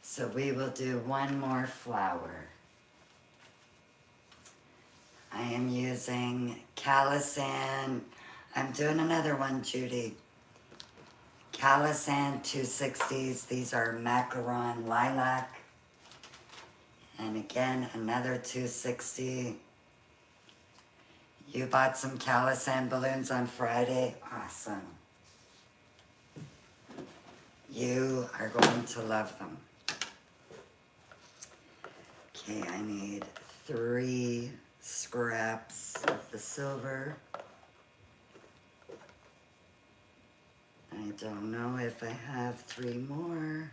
So we will do one more flower. I am using Callison. I'm doing another one, Judy. Callison 260s. These are macaron lilac. And again, another 260. You bought some Callison balloons on Friday? Awesome. You are going to love them. Okay, I need 3 scraps of the silver. I don't know if I have 3 more.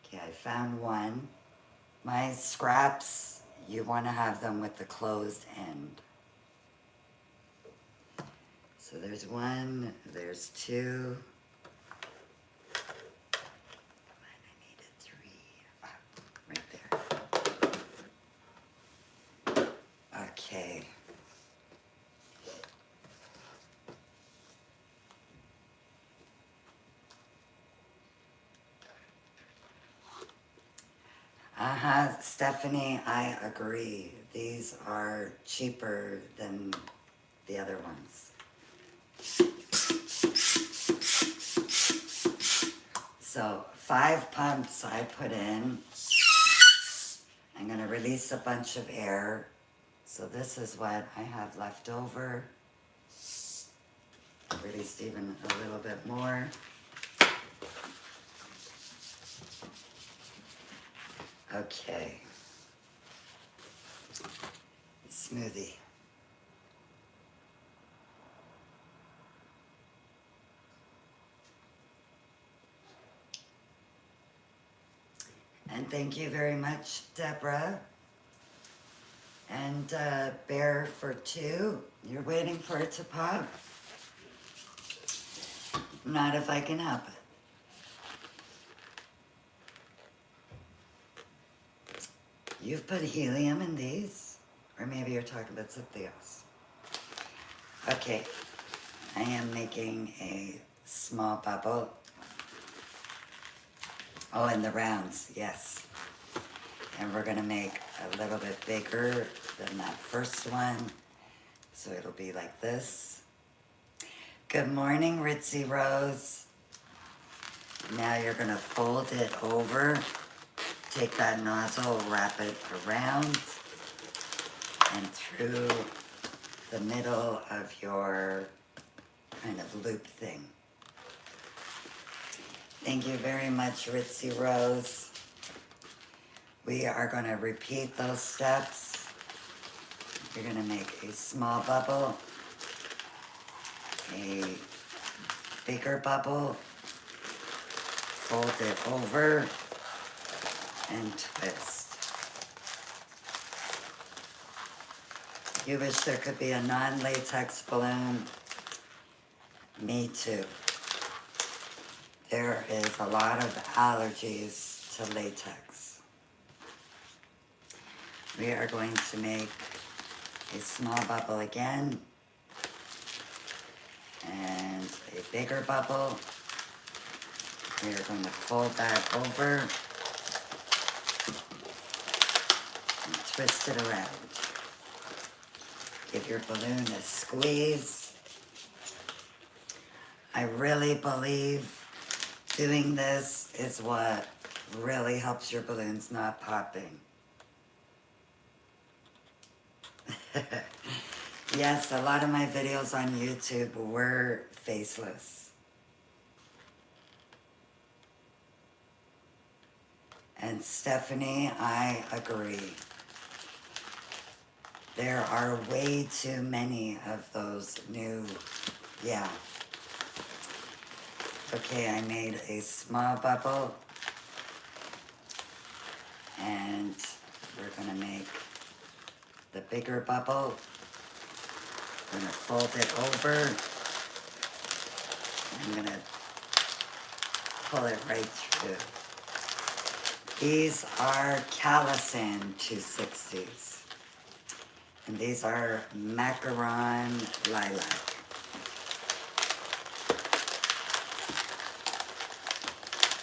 Okay, I found one. My scraps, you want to have them with the closed end. So there's 1, there's 2. I needed 3. Right there. Okay. Stephanie, I agree. These are cheaper than the other ones. So 5 pumps I put in. I'm going to release a bunch of air. So this is what I have left over. I released even a little bit more. Okay. Smoothie. And thank you very much, Deborah. And Bear for 2. You're waiting for it to pop? Not if I can help it. You've put helium in these? Or maybe you're talking about something else. Okay, I am making a small bubble. Oh, and the rounds, yes. And we're gonna make a little bit bigger than that first one. So it'll be like this. Good morning, Ritzy Rose. Now you're gonna fold it over. Take that nozzle, wrap it around and through the middle of your kind of loop thing. Thank you very much, Ritzy Rose. We are going to repeat those steps. You're going to make a small bubble, a bigger bubble, fold it over, and twist. You wish there could be a non-latex balloon? Me too. There is a lot of allergies to latex. We are going to make a small bubble again and a bigger bubble. We are going to fold that over and twist it around. Give your balloon a squeeze. I really believe doing this is what really helps your balloons not popping. Yes, a lot of my videos on YouTube were faceless. And Stephanie, I agree. There are way too many of those new, yeah. Okay, I made a small bubble. And we're gonna make the bigger bubble. I'm gonna fold it over. I'm gonna pull it right through. These are Calasan 260s. And these are macaron lilac.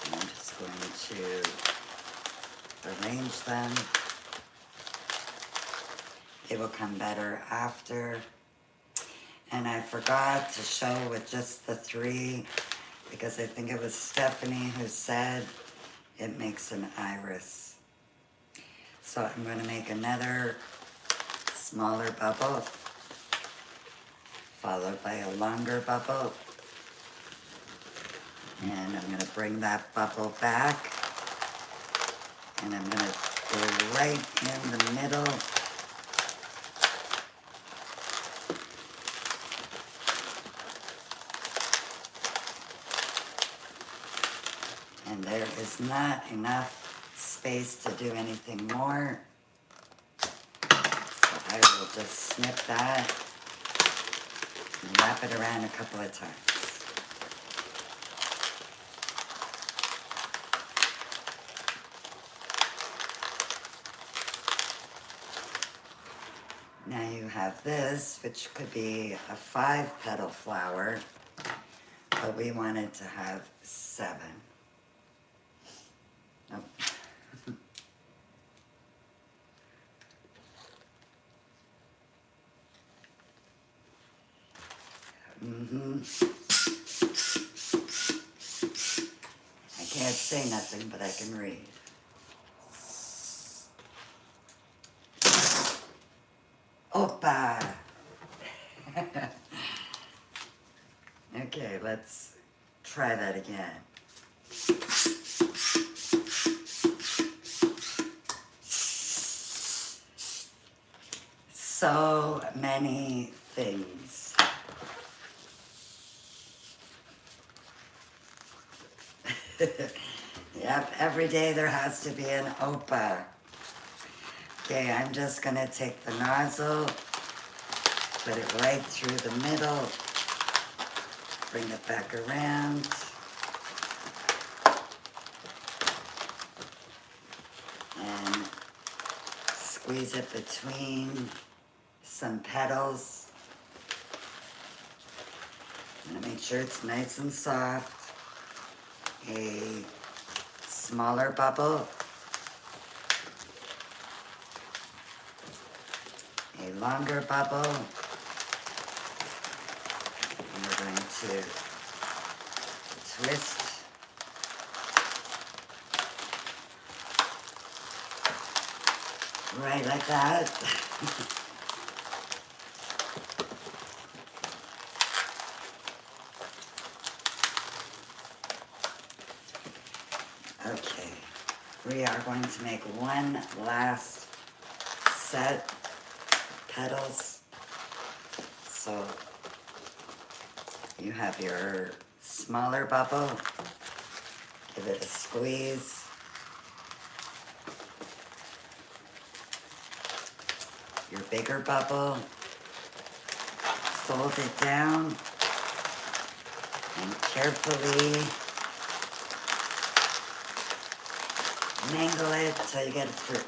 And I'm just going to arrange them. It will come better after. And I forgot to show with just the 3 because I think it was Stephanie who said it makes an iris. So I'm going to make another smaller bubble followed by a longer bubble. And I'm going to bring that bubble back. And I'm going to go right in the middle. And there is not enough space to do anything more. So I will just snip that and wrap it around a couple of times. Now you have this, which could be a 5-petal flower, but we wanted to have 7. Nope. I can't say nothing, but I can read. Opa! Okay, let's try that again. so many things. Yep, every day there has to be an Opa. Okay, I'm just gonna take the nozzle, put it right through the middle, bring it back around. And squeeze it between some petals. I'm gonna make sure it's nice and soft. A smaller bubble. A longer bubble. And we're going to twist. Right like that. Okay, we are going to make one last set of petals. So you have your smaller bubble, give it a squeeze. Your bigger bubble, fold it down, and carefully mangle it till you get it through.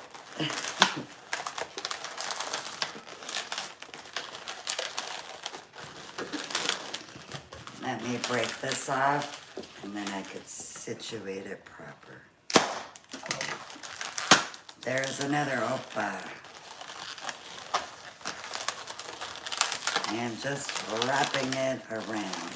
Let me break this off, and then I could situate it proper. There's another Opa. And just wrapping it around.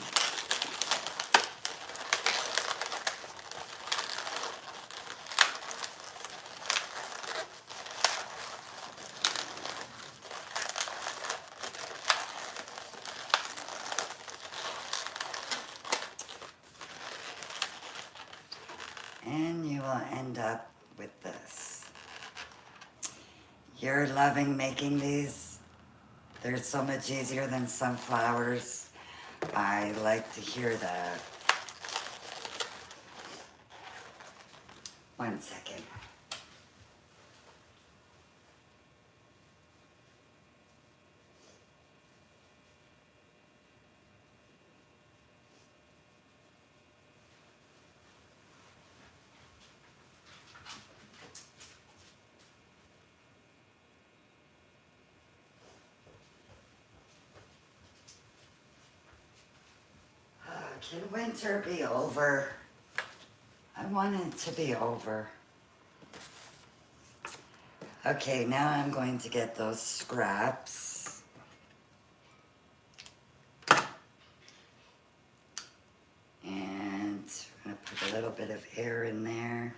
And you will end up with this. You're loving making these. They're so much easier than sunflowers. I like to hear that. One second. Can winter be over? I want it to be over. Okay, now I'm going to get those scraps. And I'm going to put a little bit of air in there.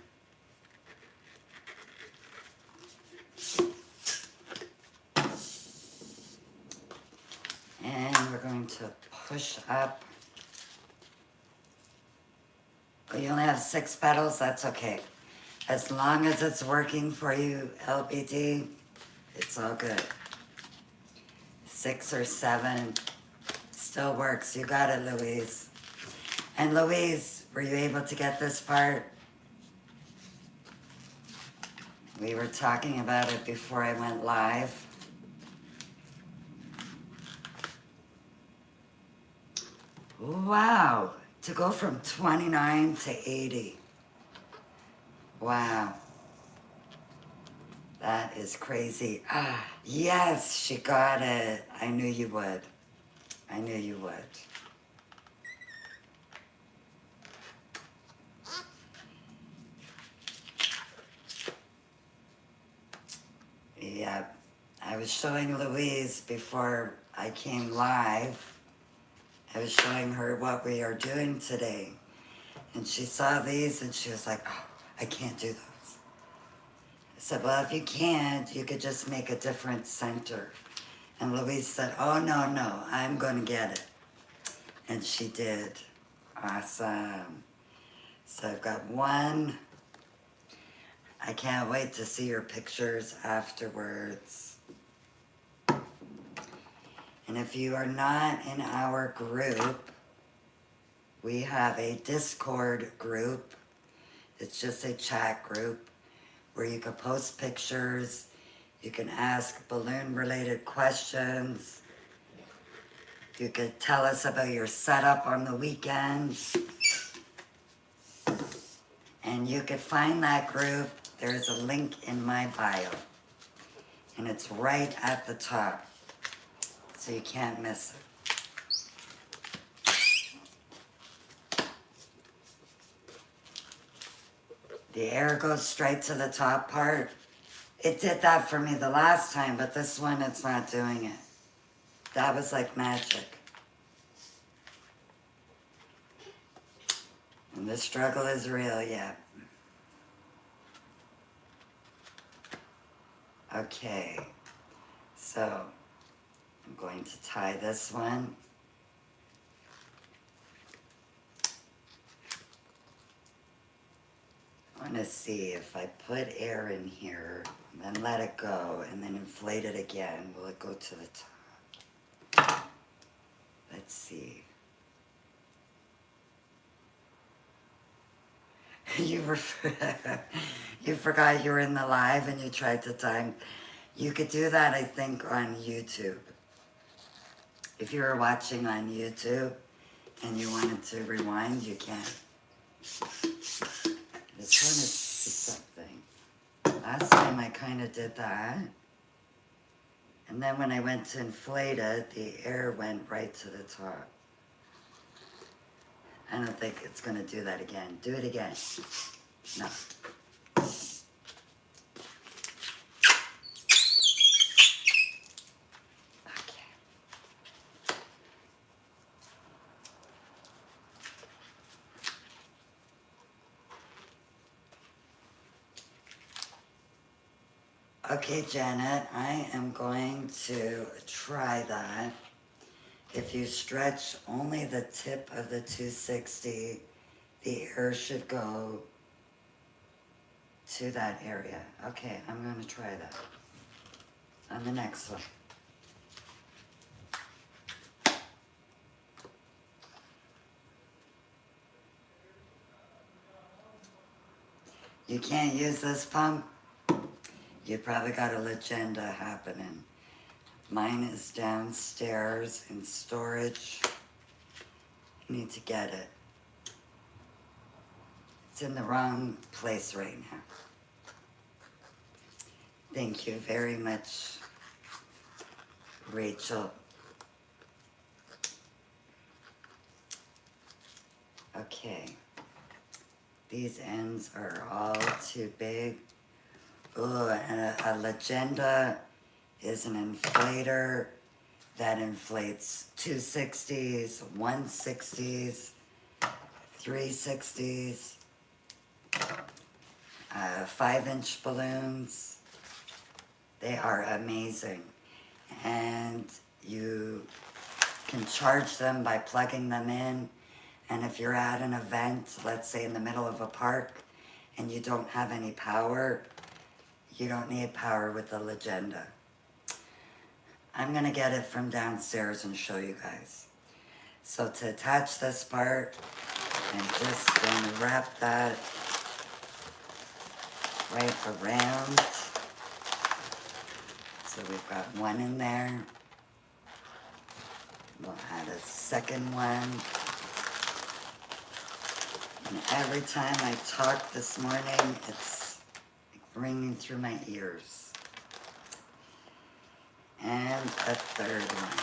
And we're going to push up. You only have 6 petals, that's okay. As long as it's working for you, LBD, it's all good. 6 or 7 still works. You got it, Louise. And Louise, were you able to get this part? We were talking about it before I went live. Wow, to go from 29 to 80. Wow. That is crazy. Ah, yes, she got it. I knew you would. I knew you would. Yep. I was showing Louise before I came live. I was showing her what we are doing today. And she saw these and she was like, oh, I can't do those. I said, well, if you can't, you could just make a different center. And Louise said, oh, no, I'm going to get it. And she did. Awesome. So I've got one. I can't wait to see your pictures afterwards. And if you are not in our group, we have a Discord group. It's just a chat group where you can post pictures, you can ask balloon-related questions, you could tell us about your setup on the weekends. And you could find that group. There's a link in my bio. And it's right at the top. So you can't miss it. The air goes straight to the top part. It did that for me the last time, but this one it's not doing it. That was like magic. And the struggle is real, yeah. Okay, so I'm going to tie this one. I want to see if I put air in here, then let it go, and then inflate it again. Will it go to the top? Let's see. You forgot you were in the live and you tried to time. You could do that, I think, on YouTube. If you were watching on YouTube and you wanted to rewind, you can. I just want to see something. Last time I kind of did that. And then when I went to inflate it, the air went right to the top. I don't think it's going to do that again. Do it again. No. Okay, Janet, I am going to try that. If you stretch only the tip of the 260, the air should go to that area. Okay, I'm going to try that on the next one. You can't use this pump? You probably got a legenda happening. Mine is downstairs in storage. You need to get it. It's in the wrong place right now. Thank you very much, Rachel. Okay. These ends are all too big. Oh, and a legenda is an inflator that inflates 260s, 160s, 360s, 5-inch balloons. They are amazing. And you can charge them by plugging them in. And if you're at an event, let's say in the middle of a park, and you don't have any power, you don't need power with the legenda. I'm gonna get it from downstairs and show you guys. So to attach this part, I'm just gonna wrap that right around. So we've got one in there. We'll add a second one. And every time I talk this morning, it's ringing through my ears. And a third one.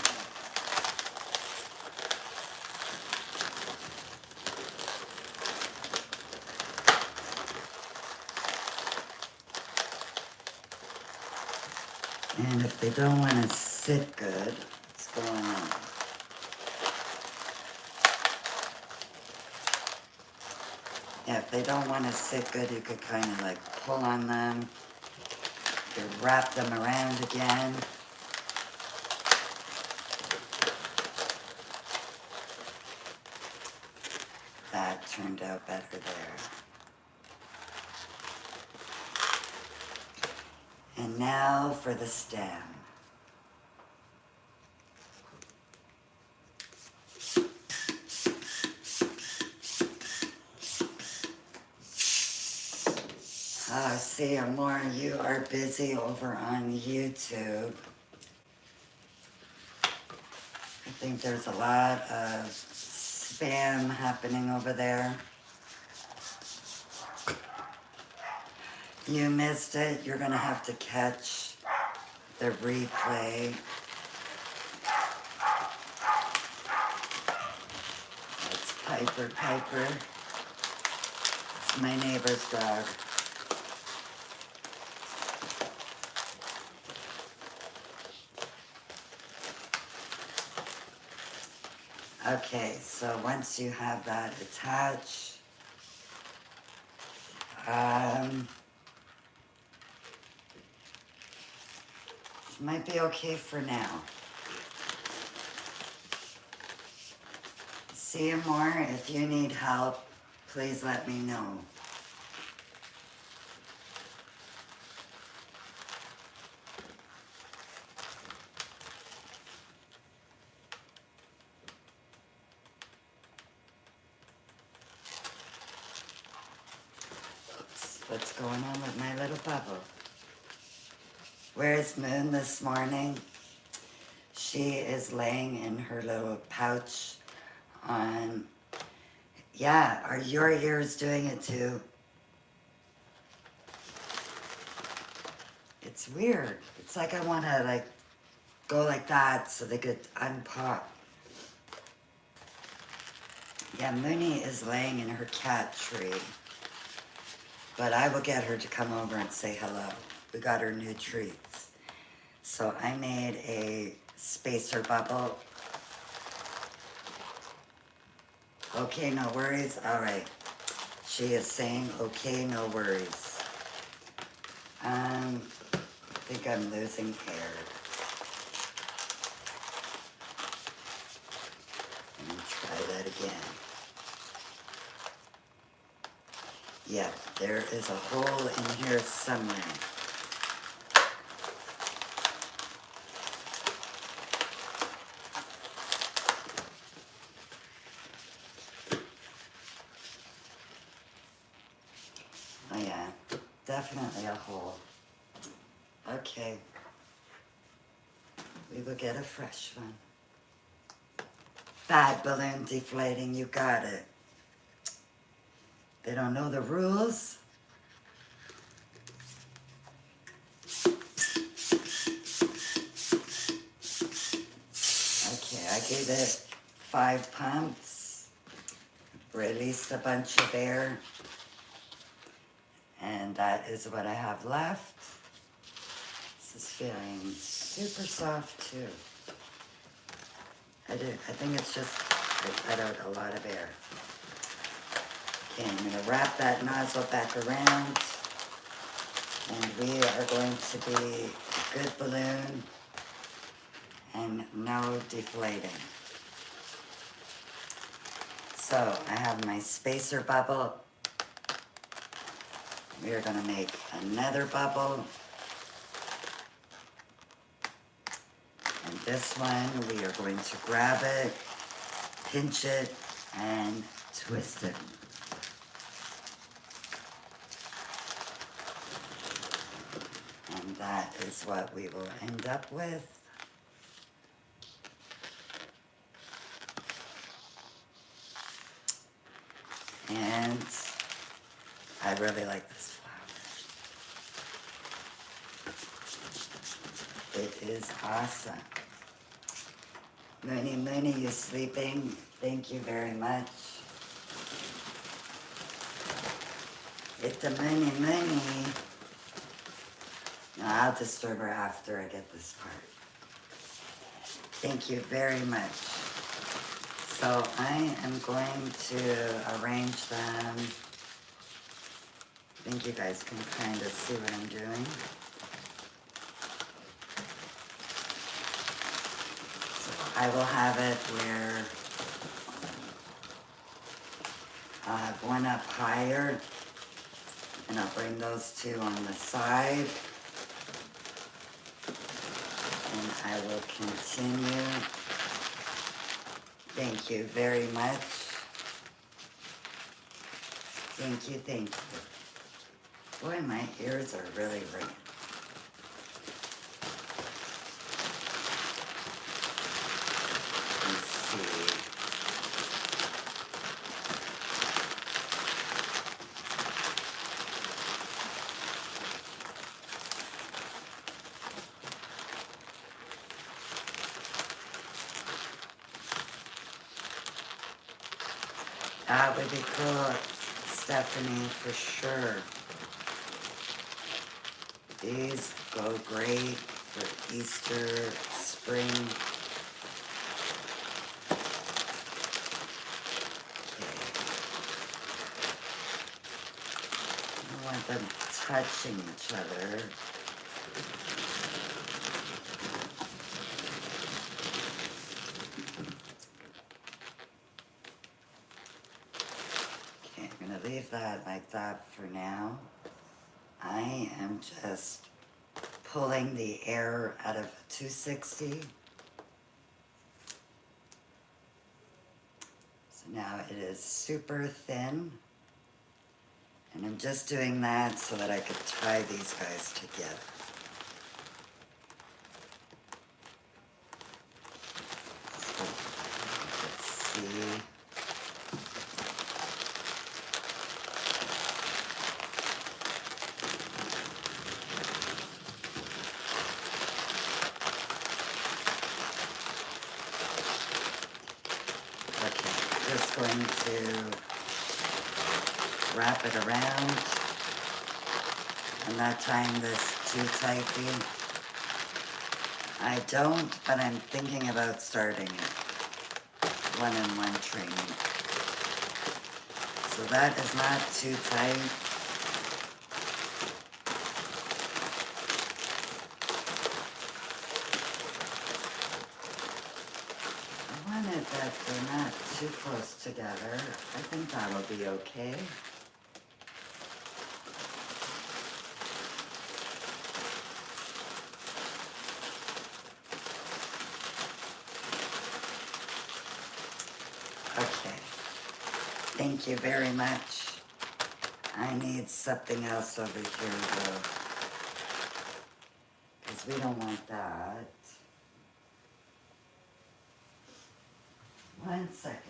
And if they don't want to sit good, what's going on? Yeah, if they don't want to sit good, you could kind of like pull on them. You could wrap them around again. That turned out better there. And now for the stem. See, Amor, you are busy over on YouTube. I think there's a lot of spam happening over there. You missed it. You're going to have to catch the replay. That's Piper. Piper. It's my neighbor's dog. Okay, so once you have that attached, it might be okay for now. See you more. If you need help, please let me know. Oops, what's going on with my little bubble? Where's Moon this morning? She is laying in her little pouch on, yeah, are your ears doing it too? It's weird. It's like I want to like go like that so they could unpop. Yeah, Mooney is laying in her cat tree. But I will get her to come over and say hello. We got her new treats. So I made a spacer bubble. Okay, no worries. All right. She is saying, okay, no worries. I think I'm losing hair. Let me try that again. Yeah, there is a hole in here somewhere. Oh yeah, definitely a hole. Okay. We will get a fresh one. Bad balloon deflating, you got it. They don't know the rules. Okay, I gave it 5 pumps, released a bunch of air, and that is what I have left. This is feeling super soft too. I think it's just, I let out a lot of air. Okay, I'm gonna wrap that nozzle back around, and we are going to be a good balloon and no deflating. So I have my spacer bubble. We are gonna make another bubble. And this one, we are going to grab it, pinch it, and twist it. And that is what we will end up with. And I really like this flower. It is awesome. Mooney, Mooney, you sleeping? Thank you very much. It's a Mooney, Mooney. No, I'll disturb her after I get this part. Thank you very much. So I am going to arrange them. I think you guys can kind of see what I'm doing. So I will have it where I'll have one up higher, and I'll bring those two on the side. And I will continue. Thank you very much. Thank you, thank you. Boy, my ears are really ringing. Let's see. That would be cool, Stephanie, for sure. These go great for Easter, spring. Okay. I don't want them touching each other. Okay, I'm gonna leave that like that for now. I am just pulling the air out of a 260. So now it is super thin. And I'm just doing that so that I could tie these guys together. So, let's see. Okay, just going to wrap it around. I'm not tying this too tightly. I don't, but I'm thinking about starting it. One-on-one training. So that is not too tight. I want it that they're not too close together. I think that'll be okay. Okay, thank you very much. I need something else over here though, because we don't want that. One second.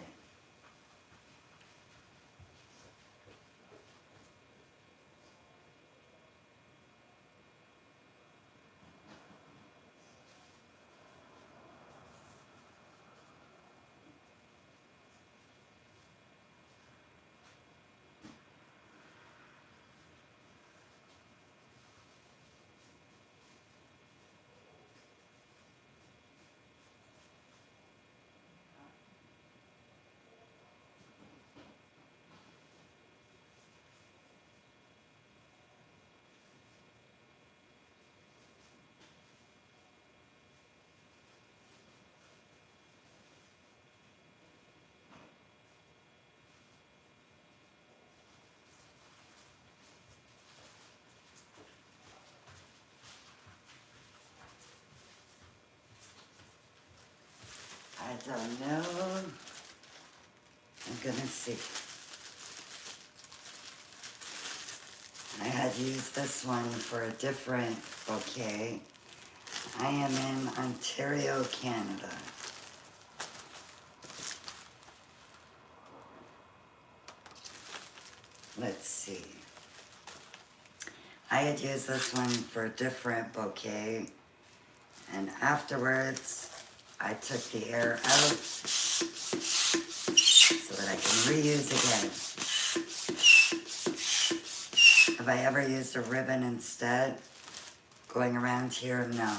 I don't know. I'm gonna see. I had used this one for a different bouquet. I am in Ontario, Canada. Let's see. I had used this one for a different bouquet, and afterwards I took the air out so that I can reuse again. Have I ever used a ribbon instead? Going around here? No.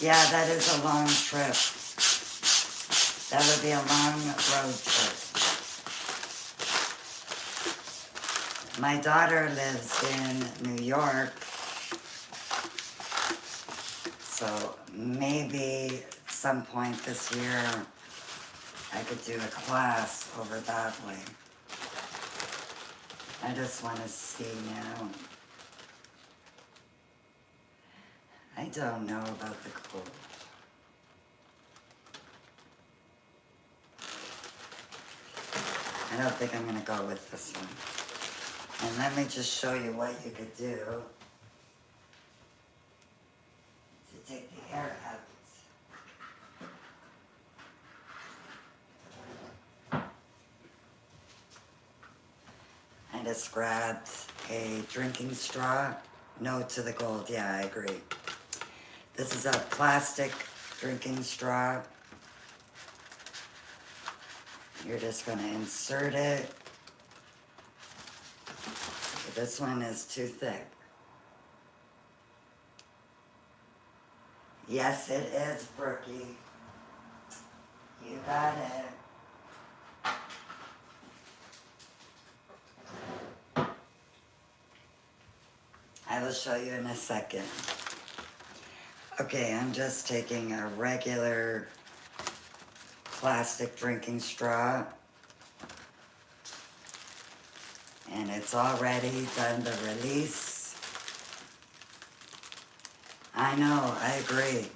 Yeah, that is a long trip. That would be a long road trip. My daughter lives in New York, so maybe at some point this year I could do a class over that way. I just want to see now. I don't know about the cold. I don't think I'm going to go with this one. And let me just show you what you could do to take the air out. I just grabbed a drinking straw. No to the gold. Yeah, I agree. This is a plastic drinking straw. You're just going to insert it. This one is too thick. Yes, it is, Brookie. You got it. I will show you in a second. Okay, I'm just taking a regular plastic drinking straw, and it's already done the release. I know, I agree.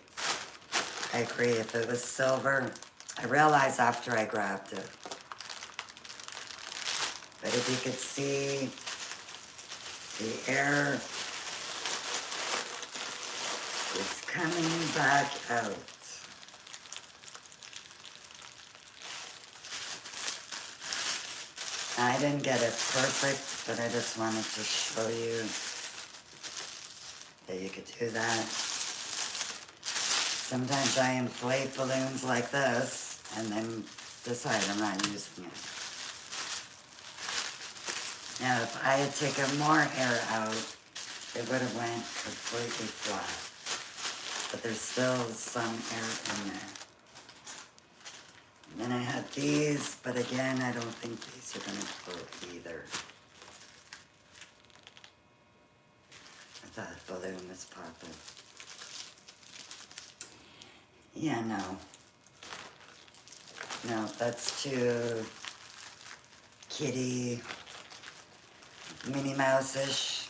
I agree. If it was silver, I realized after I grabbed it. But if you could see the air is coming back out. I didn't get it perfect, but I just wanted to show you that you could do that. Sometimes I inflate balloons like this and then decide I'm not using it. Now, if I had taken more air out, it would have went completely flat. But there's still some air in there. And then I have these, but again, I don't think these are going to float either. I thought the balloon was popping. Yeah, no. No, that's too kitty, Minnie Mouse-ish.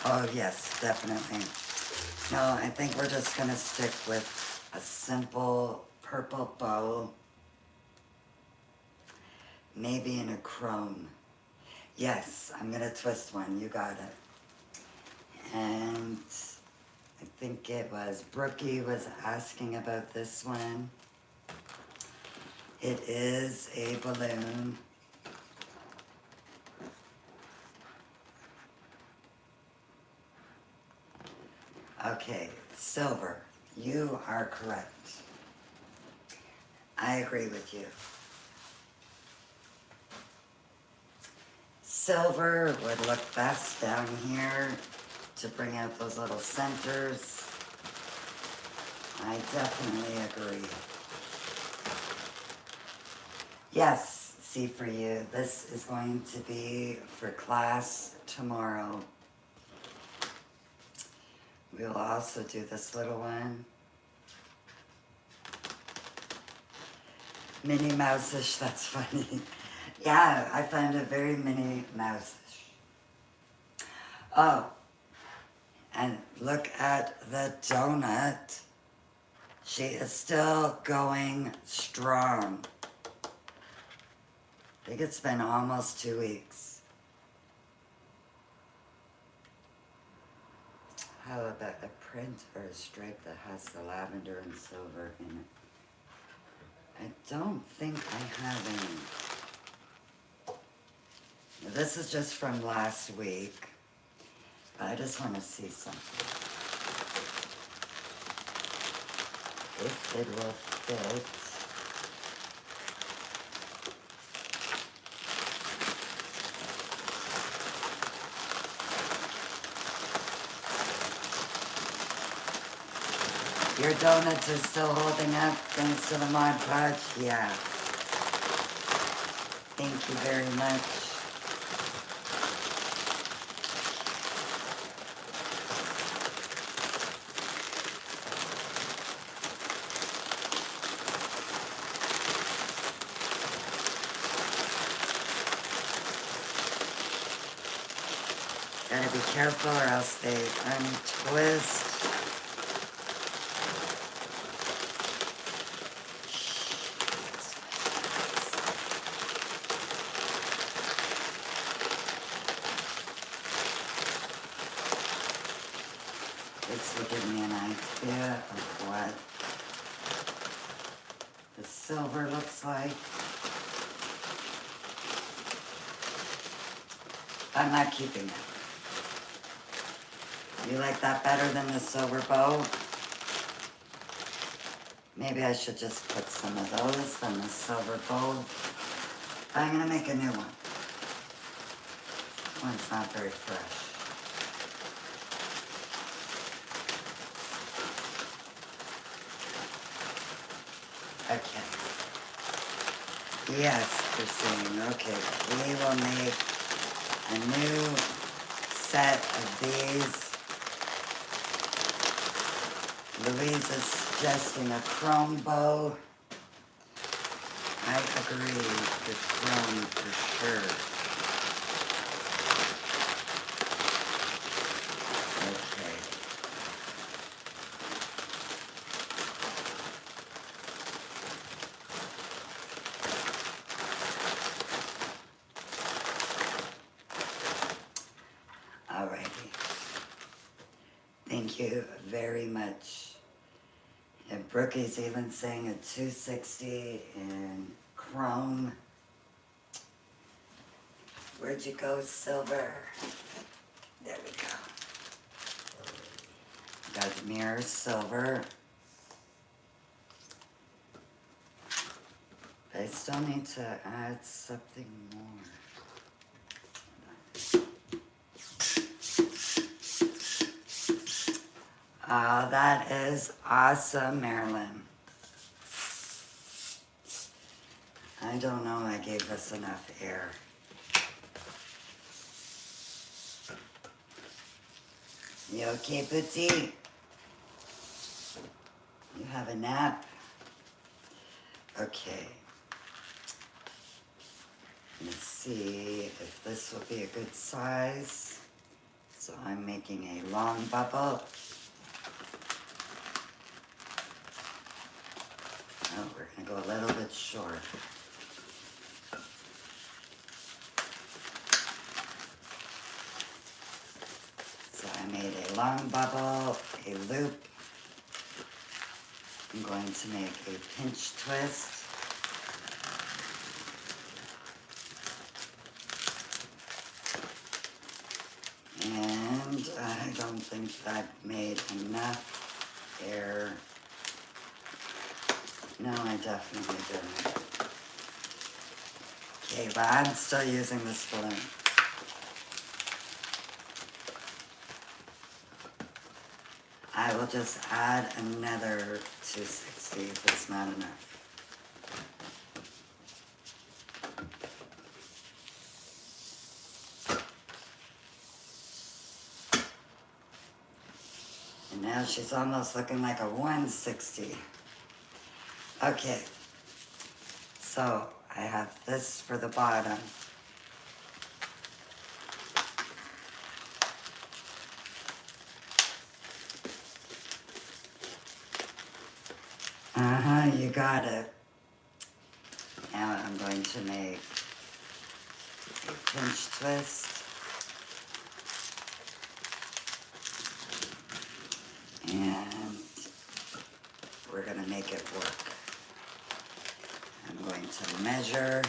Oh, yes, definitely. No, I think we're just going to stick with a simple purple bow. Maybe in a chrome. Yes, I'm going to twist one. You got it. And I think it was Brookie was asking about this one. It is a balloon. Okay, silver. You are correct. I agree with you. Silver would look best down here to bring out those little centers. I definitely agree. Yes, see for you, this is going to be for class tomorrow. We'll also do this little one. Minnie Mouse-ish, that's funny. Yeah, I find it very Minnie Mouse-ish. Oh, and look at the donut. She is still going strong. I think it's been almost 2 weeks. How about a print or a stripe that has the lavender and silver in it? I don't think I have any. This is just from last week. But I just want to see something. If it will fit. Your donuts are still holding up thanks to the Mod Podge? Yeah. Thank you very much. Gotta be careful or else they untwist. This will give me an idea of what the silver looks like. I'm not keeping it. You like that better than the silver bow? Maybe I should just put some of those than the silver bow. I'm gonna make a new one. This one's not very fresh. Okay. Yes, they're saying, okay, we will make a new set of these. Louise is suggesting a chrome bow. I agree with chrome for sure. Okay. Alrighty. Thank you very much. And Brookie's even saying a 260 in chrome. Where'd you go, silver? There we go. Got mirror silver. But I still need to add something more. Oh, that is awesome, Marilyn. I don't know, I gave this enough air. You okay, Bootsy? You have a nap? Okay. Let's see if this will be a good size. So I'm making a long bubble. Oh, we're gonna go a little bit short. So I made a long bubble, a loop. I'm going to make a pinch twist. And I don't think that made enough air. No, I definitely didn't. Okay, but I'm still using this balloon. I will just add another 260 if it's not enough. And now she's almost looking like a 160. Okay, so I have this for the bottom. You got it. Now I'm going to make a pinch twist. And we're going to make it work. I'm going to measure.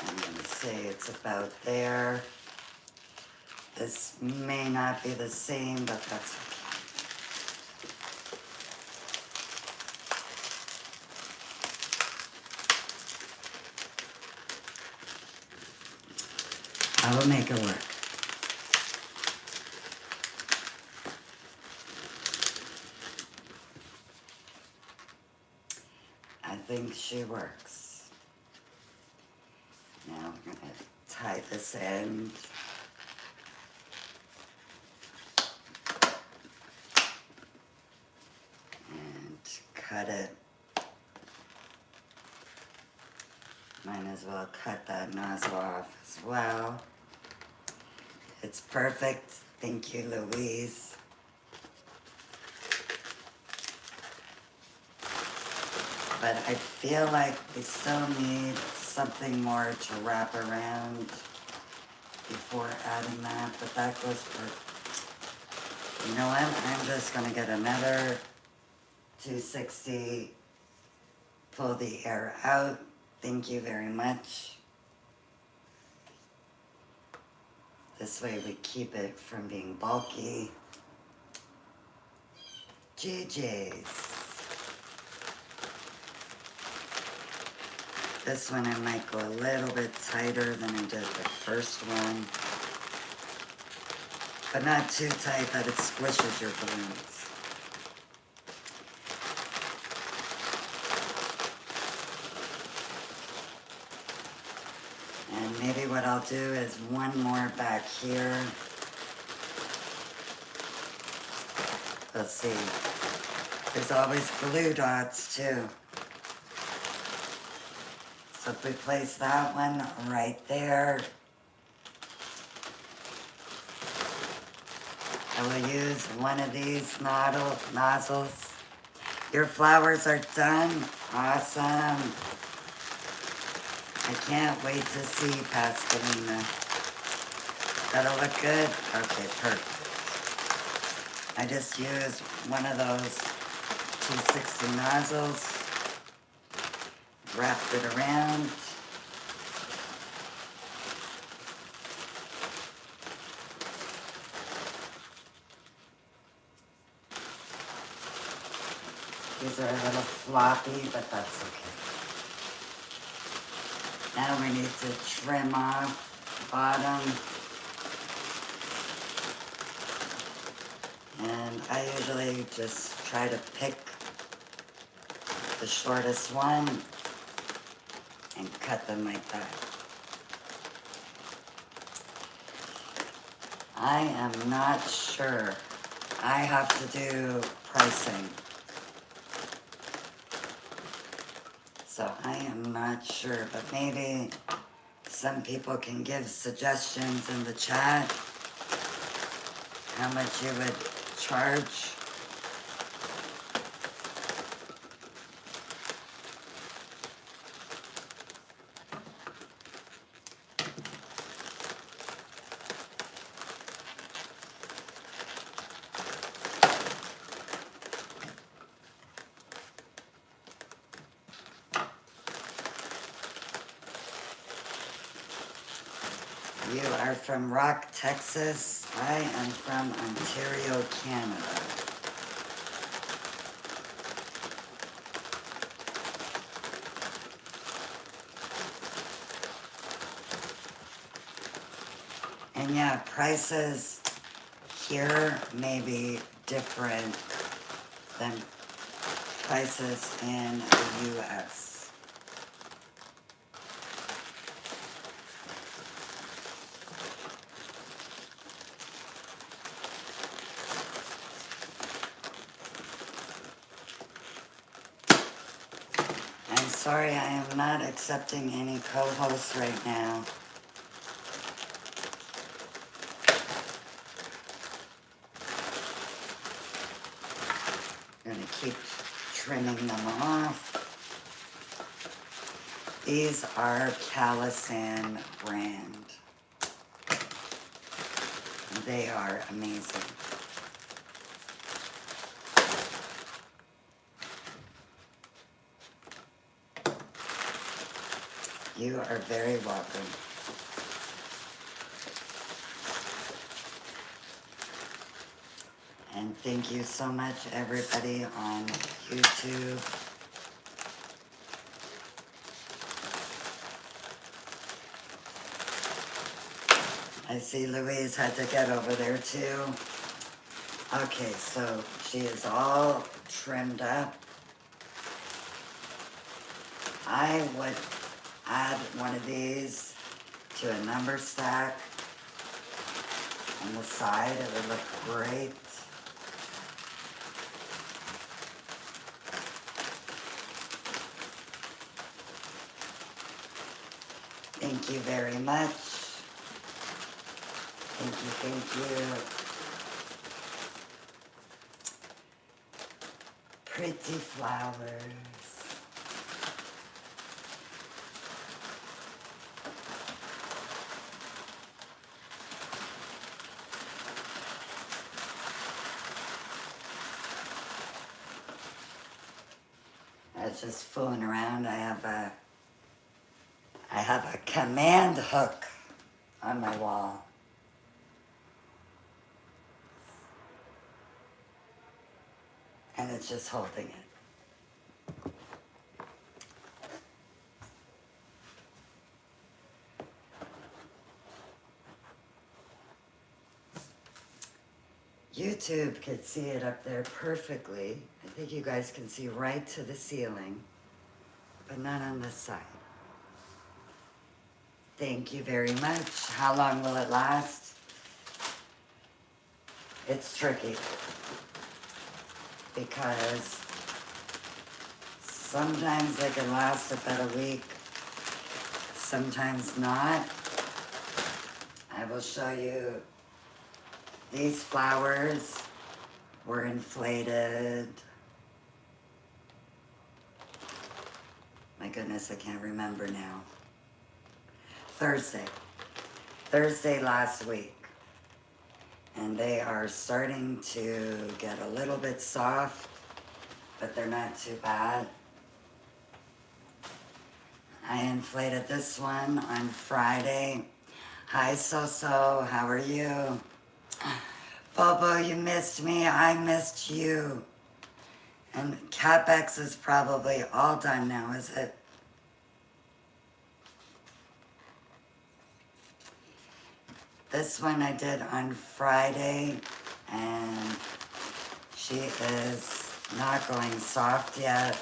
I'm going to say it's about there. This may not be the same, but that's okay. I will make it work. I think she works. Now I'm going to tie this end. And cut it. Might as well cut that nozzle off as well. It's perfect. Thank you, Louise. But I feel like we still need something more to wrap around before adding that, but that goes for, you know what, I'm just gonna get another 260, pull the air out, thank you very much. This way we keep it from being bulky. GG's. This one I might go a little bit tighter than I did the first one. But not too tight that it squishes your balloons. And maybe what I'll do is one more back here. Let's see. There's always glue dots too. So if we place that one right there, I will use one of these nozzles. Your flowers are done. Awesome. I can't wait to see Pascalina. That'll look good? Okay, perfect. I just used one of those 260 nozzles. Wrapped it around. These are a little floppy, but that's okay. Now we need to trim off the bottom. And I usually just try to pick the shortest one and cut them like that. I am not sure. I have to do pricing. So I am not sure, but maybe some people can give suggestions in the chat how much you would charge. You are from Rock, Texas. I am from Ontario, Canada. And yeah, prices here may be different than prices in the US. I'm sorry, I am not accepting any co-hosts right now. I'm gonna keep trimming them off. These are Calisan brand. They are amazing. You are very welcome. And thank you so much, everybody on YouTube. I see Louise had to get over there too. Okay, so she is all trimmed up. I would add one of these to a number stack on the side. It would look great. Thank you very much. Thank you, thank you. Pretty flowers. was just fooling around. I have a command hook on my wall. And it's just holding it. YouTube could see it up there perfectly. I think you guys can see right to the ceiling, but not on this side. Thank you very much. How long will it last? It's tricky because sometimes they can last about a week, sometimes not. I will show you. These flowers were inflated. My goodness, I can't remember now. Thursday last week. And they are starting to get a little bit soft, but they're not too bad. I inflated this one on Friday. Hi, So-So, how are you? Bobo, you missed me, I missed you. And CapEx is probably all done now, is it? This one I did on Friday, and she is not going soft yet.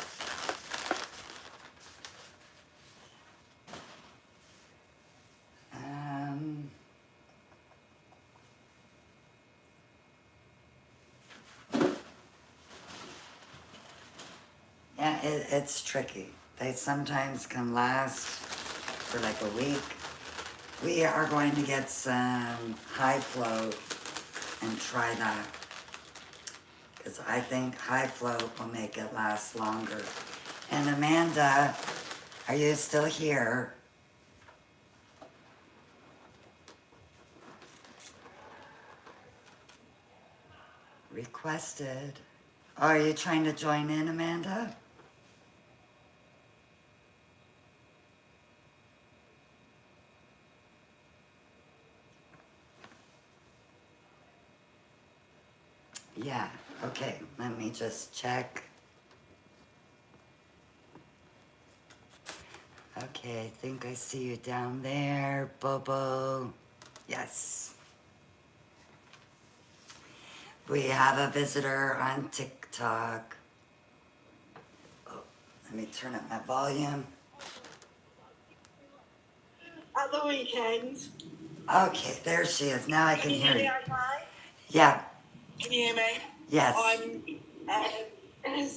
Yeah, it's tricky. They sometimes can last for like a week. We are going to get some high float and try that. Because I think high float will make it last longer. And Amanda, are you still here? Requested. Oh, are you trying to join in, Amanda? Yeah, okay, let me just check. Okay, I think I see you down there, Bobo. Yes. We have a visitor on TikTok. Oh, let me turn up my volume. At the weekend. Okay, there she is. Now I can hear you. Okay? Yeah. Can you hear me? Yes. I'm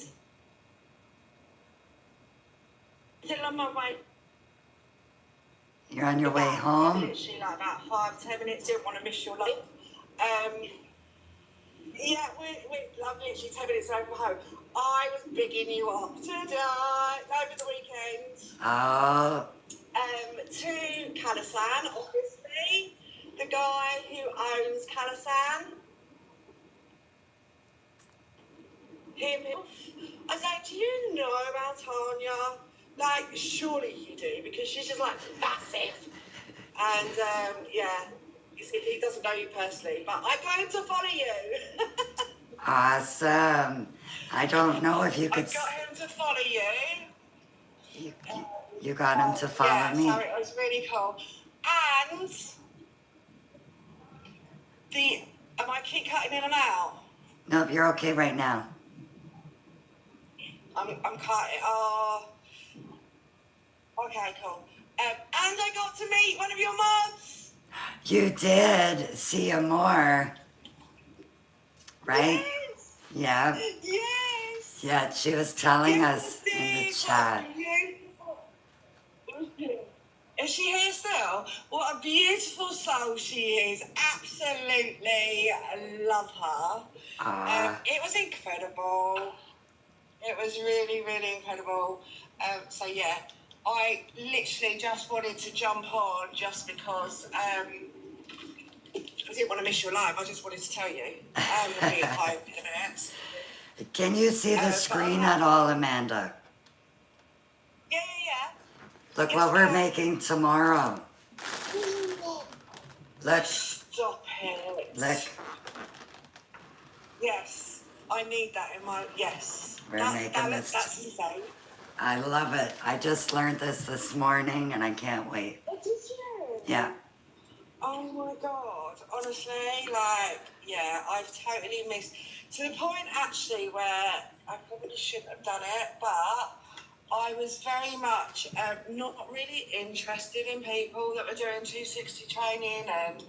still on my way. You're on your way home? Literally like about 5-10 minutes. Didn't want to miss your life. Yeah, I'm literally 10 minutes away from home. I was bigging you up today over the weekend. Oh. To Calasan, obviously. The guy who owns Calasan. Him. I was like, do you know about Tanya? Like, surely you do, because she's just like massive. And yeah, he doesn't know you personally, but I plan to follow you. Awesome. I don't know if you could... I got him to follow you. You got him to follow me? Yeah, so it was really cool. And am I keep cutting in and out? Nope, you're okay right now. I'm cutting. Okay, cool. And I got to meet one of your mods. You did. See you more. Right? Yes. Yeah. Yes. Yeah, she was telling us in the chat. Is she here still? What a beautiful soul she is. Absolutely love her. It was incredible. It was really, really incredible. So yeah, I literally just wanted to jump on just because I didn't want to miss your live. I just wanted to tell you. I'm going to be at home in a minute. Can you see the screen at all, Amanda? yeah. Look Yes, what we're ma'am. making tomorrow. Look, Stop it. look. Yes, I need that in my, yes. We're making this. That's insane. I love it. I just learned this morning and I can't wait. Oh, did you? Yeah. Oh my God. Honestly, like, yeah, I've totally missed, to the point actually where I probably shouldn't have done it, but I was very much not really interested in people that were doing 260 training and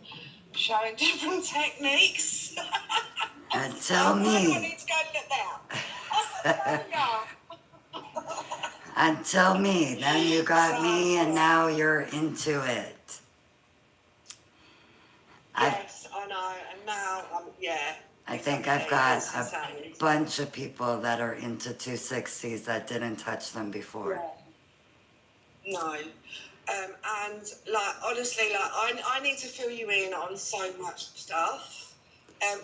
showing different techniques. And So tell why do I me. need to go look there? And tell me. Then you got me and now you're into it. Yes, I know, and now yeah. I think I've got a bunch of people that are into 260s that didn't touch them before. Yeah. No. And like honestly, like I need to fill you in on so much stuff.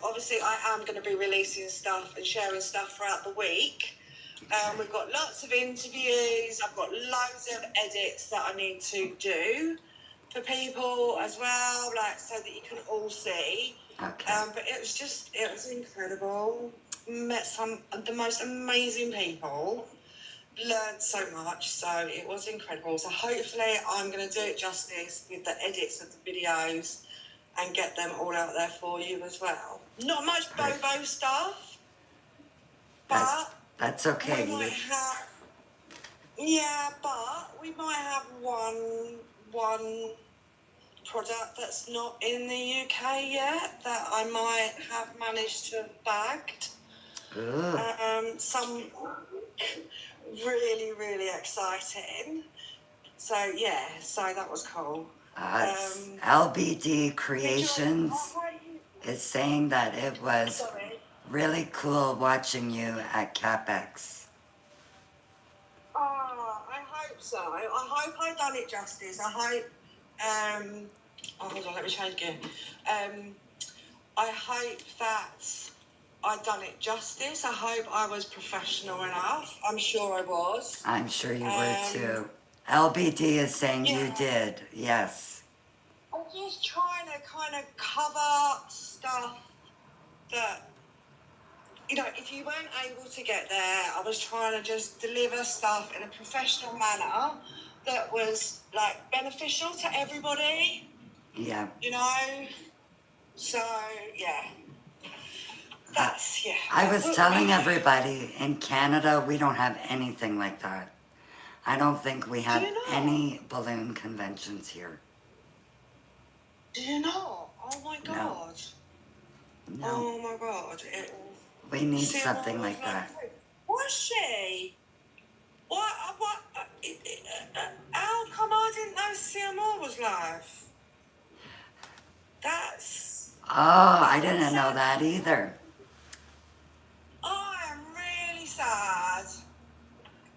Obviously I am going to be releasing stuff and sharing stuff throughout the week. We've got lots of interviews. I've got loads of edits that I need to do for people as well, like so that you can all see. Okay. But it was incredible. Met some of the most amazing people. Learned so much, so it was incredible. So hopefully I'm going to do it justice with the edits of the videos and get them all out there for you as well. Not much Bobo stuff, but that's okay. we might have, yeah, but we might have one product that's not in the UK yet that I might have managed to have bagged. Some really, really exciting. So yeah, so that was cool. LBD Creations is saying that it was really cool watching you at CapEx. Oh, I hope so. I hope I done it justice. I hope. Oh, hold on, let me change gear. I hope that I done it justice. I hope I was professional enough. I'm sure I was. I'm sure you were too. LBD is saying you did. Yes. I'm just trying to kind of cover stuff that, you know, if you weren't able to get there, I was trying to just deliver stuff in a professional manner that was like beneficial to everybody. Yeah. You know? So, yeah. That's, yeah. I was telling everybody in Canada, we don't have anything like that. I don't think we have any balloon conventions here. Do you know? Oh my God. No. Oh my God. We need something like that. Was she? What? How come I didn't know CMR was live? That's... Oh, I didn't know that either. I am really sad.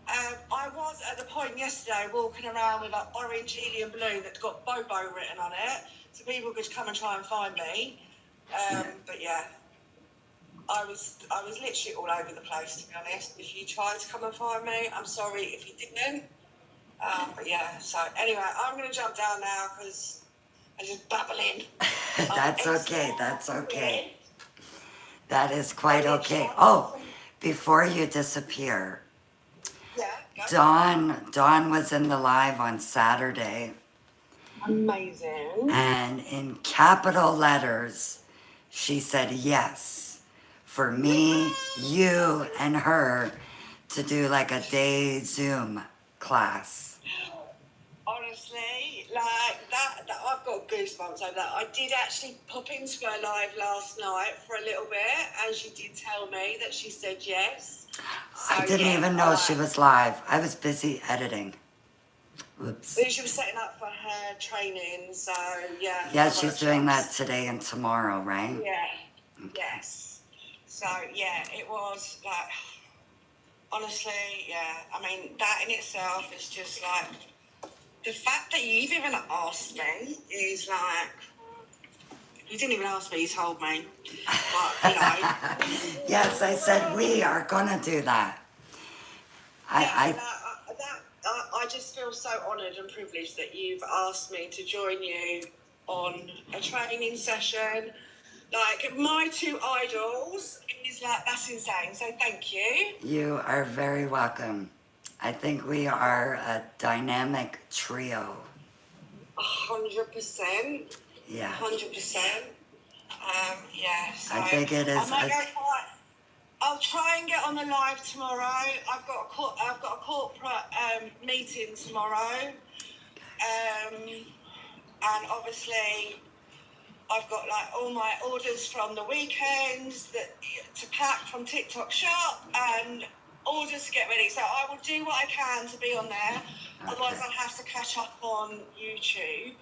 I was at the point yesterday walking around with an orange helium balloon that's got Bobo written on it, so people could come and try and find me. But yeah, I was literally all over the place, to be honest. If you tried to come and find me, I'm sorry if you didn't. But yeah, so anyway, I'm going to jump down now because I'm just babbling. That's okay, that's okay. That is quite okay. Oh, before you disappear, Dawn was in the live on Saturday. Amazing. And in capital letters, she said yes for me, you, and her to do like a day Zoom class. Honestly, like that I've got goosebumps over that. I did actually pop into her live last night for a little bit, and she did tell me that she said yes. So, I didn't even know she was live. I was busy editing. Oops. She was setting up for her training, so yeah. Yeah, she's doing that today and tomorrow, right? Yeah. Okay. Yes. So yeah, it was like, honestly, yeah. I mean, that in itself is just like, the fact that you've even asked me is like, you didn't even ask me, you told me. But, you know. Yes, I said we are going to do that. I I just feel so honoured and privileged that you've asked me to join you on a training session. Like, my two idols is like, that's insane. So thank you. You are very welcome. I think we are a dynamic trio. 100%. Yeah. 100%. Yeah. So I think it is. I'll try and get on the live tomorrow. I've got a corporate meeting tomorrow, and obviously I've got like all my orders from the weekends to pack from TikTok Shop and orders to get ready. So I will do what I can to be on there. Okay. Otherwise, I'll have to catch up on YouTube.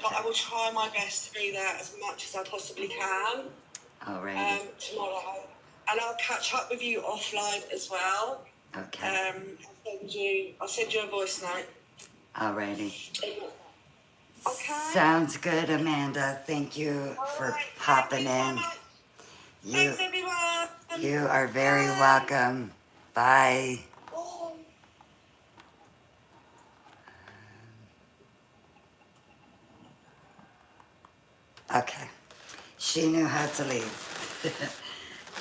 But I will try my best to be there as much as I possibly can. Alright. Tomorrow. And I'll catch up with you offline as well. Okay. I'll send you a voice note. Alrighty. Okay. Sounds good, Amanda. Thank you for popping in. Thanks, everyone. You are very welcome. Bye. Okay. She knew how to leave.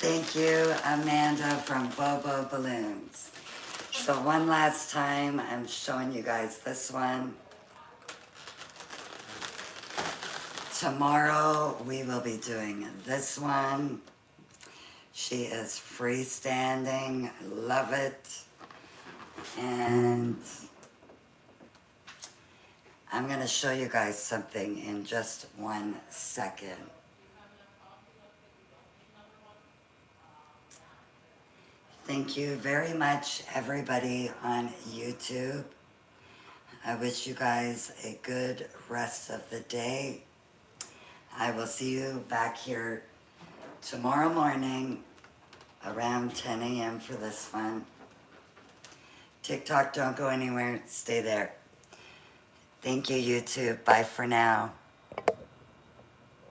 Thank you, Amanda from Bobo Balloons. So one last time, I'm showing you guys this one. Tomorrow, we will be doing this one. She is freestanding. Love it. And I'm going to show you guys something in just 1 second. Thank you very much, everybody on YouTube. I wish you guys a good rest of the day. I will see you back here tomorrow morning around 10 a.m. for this one. TikTok, don't go anywhere. Stay there. Thank you, YouTube. Bye for now.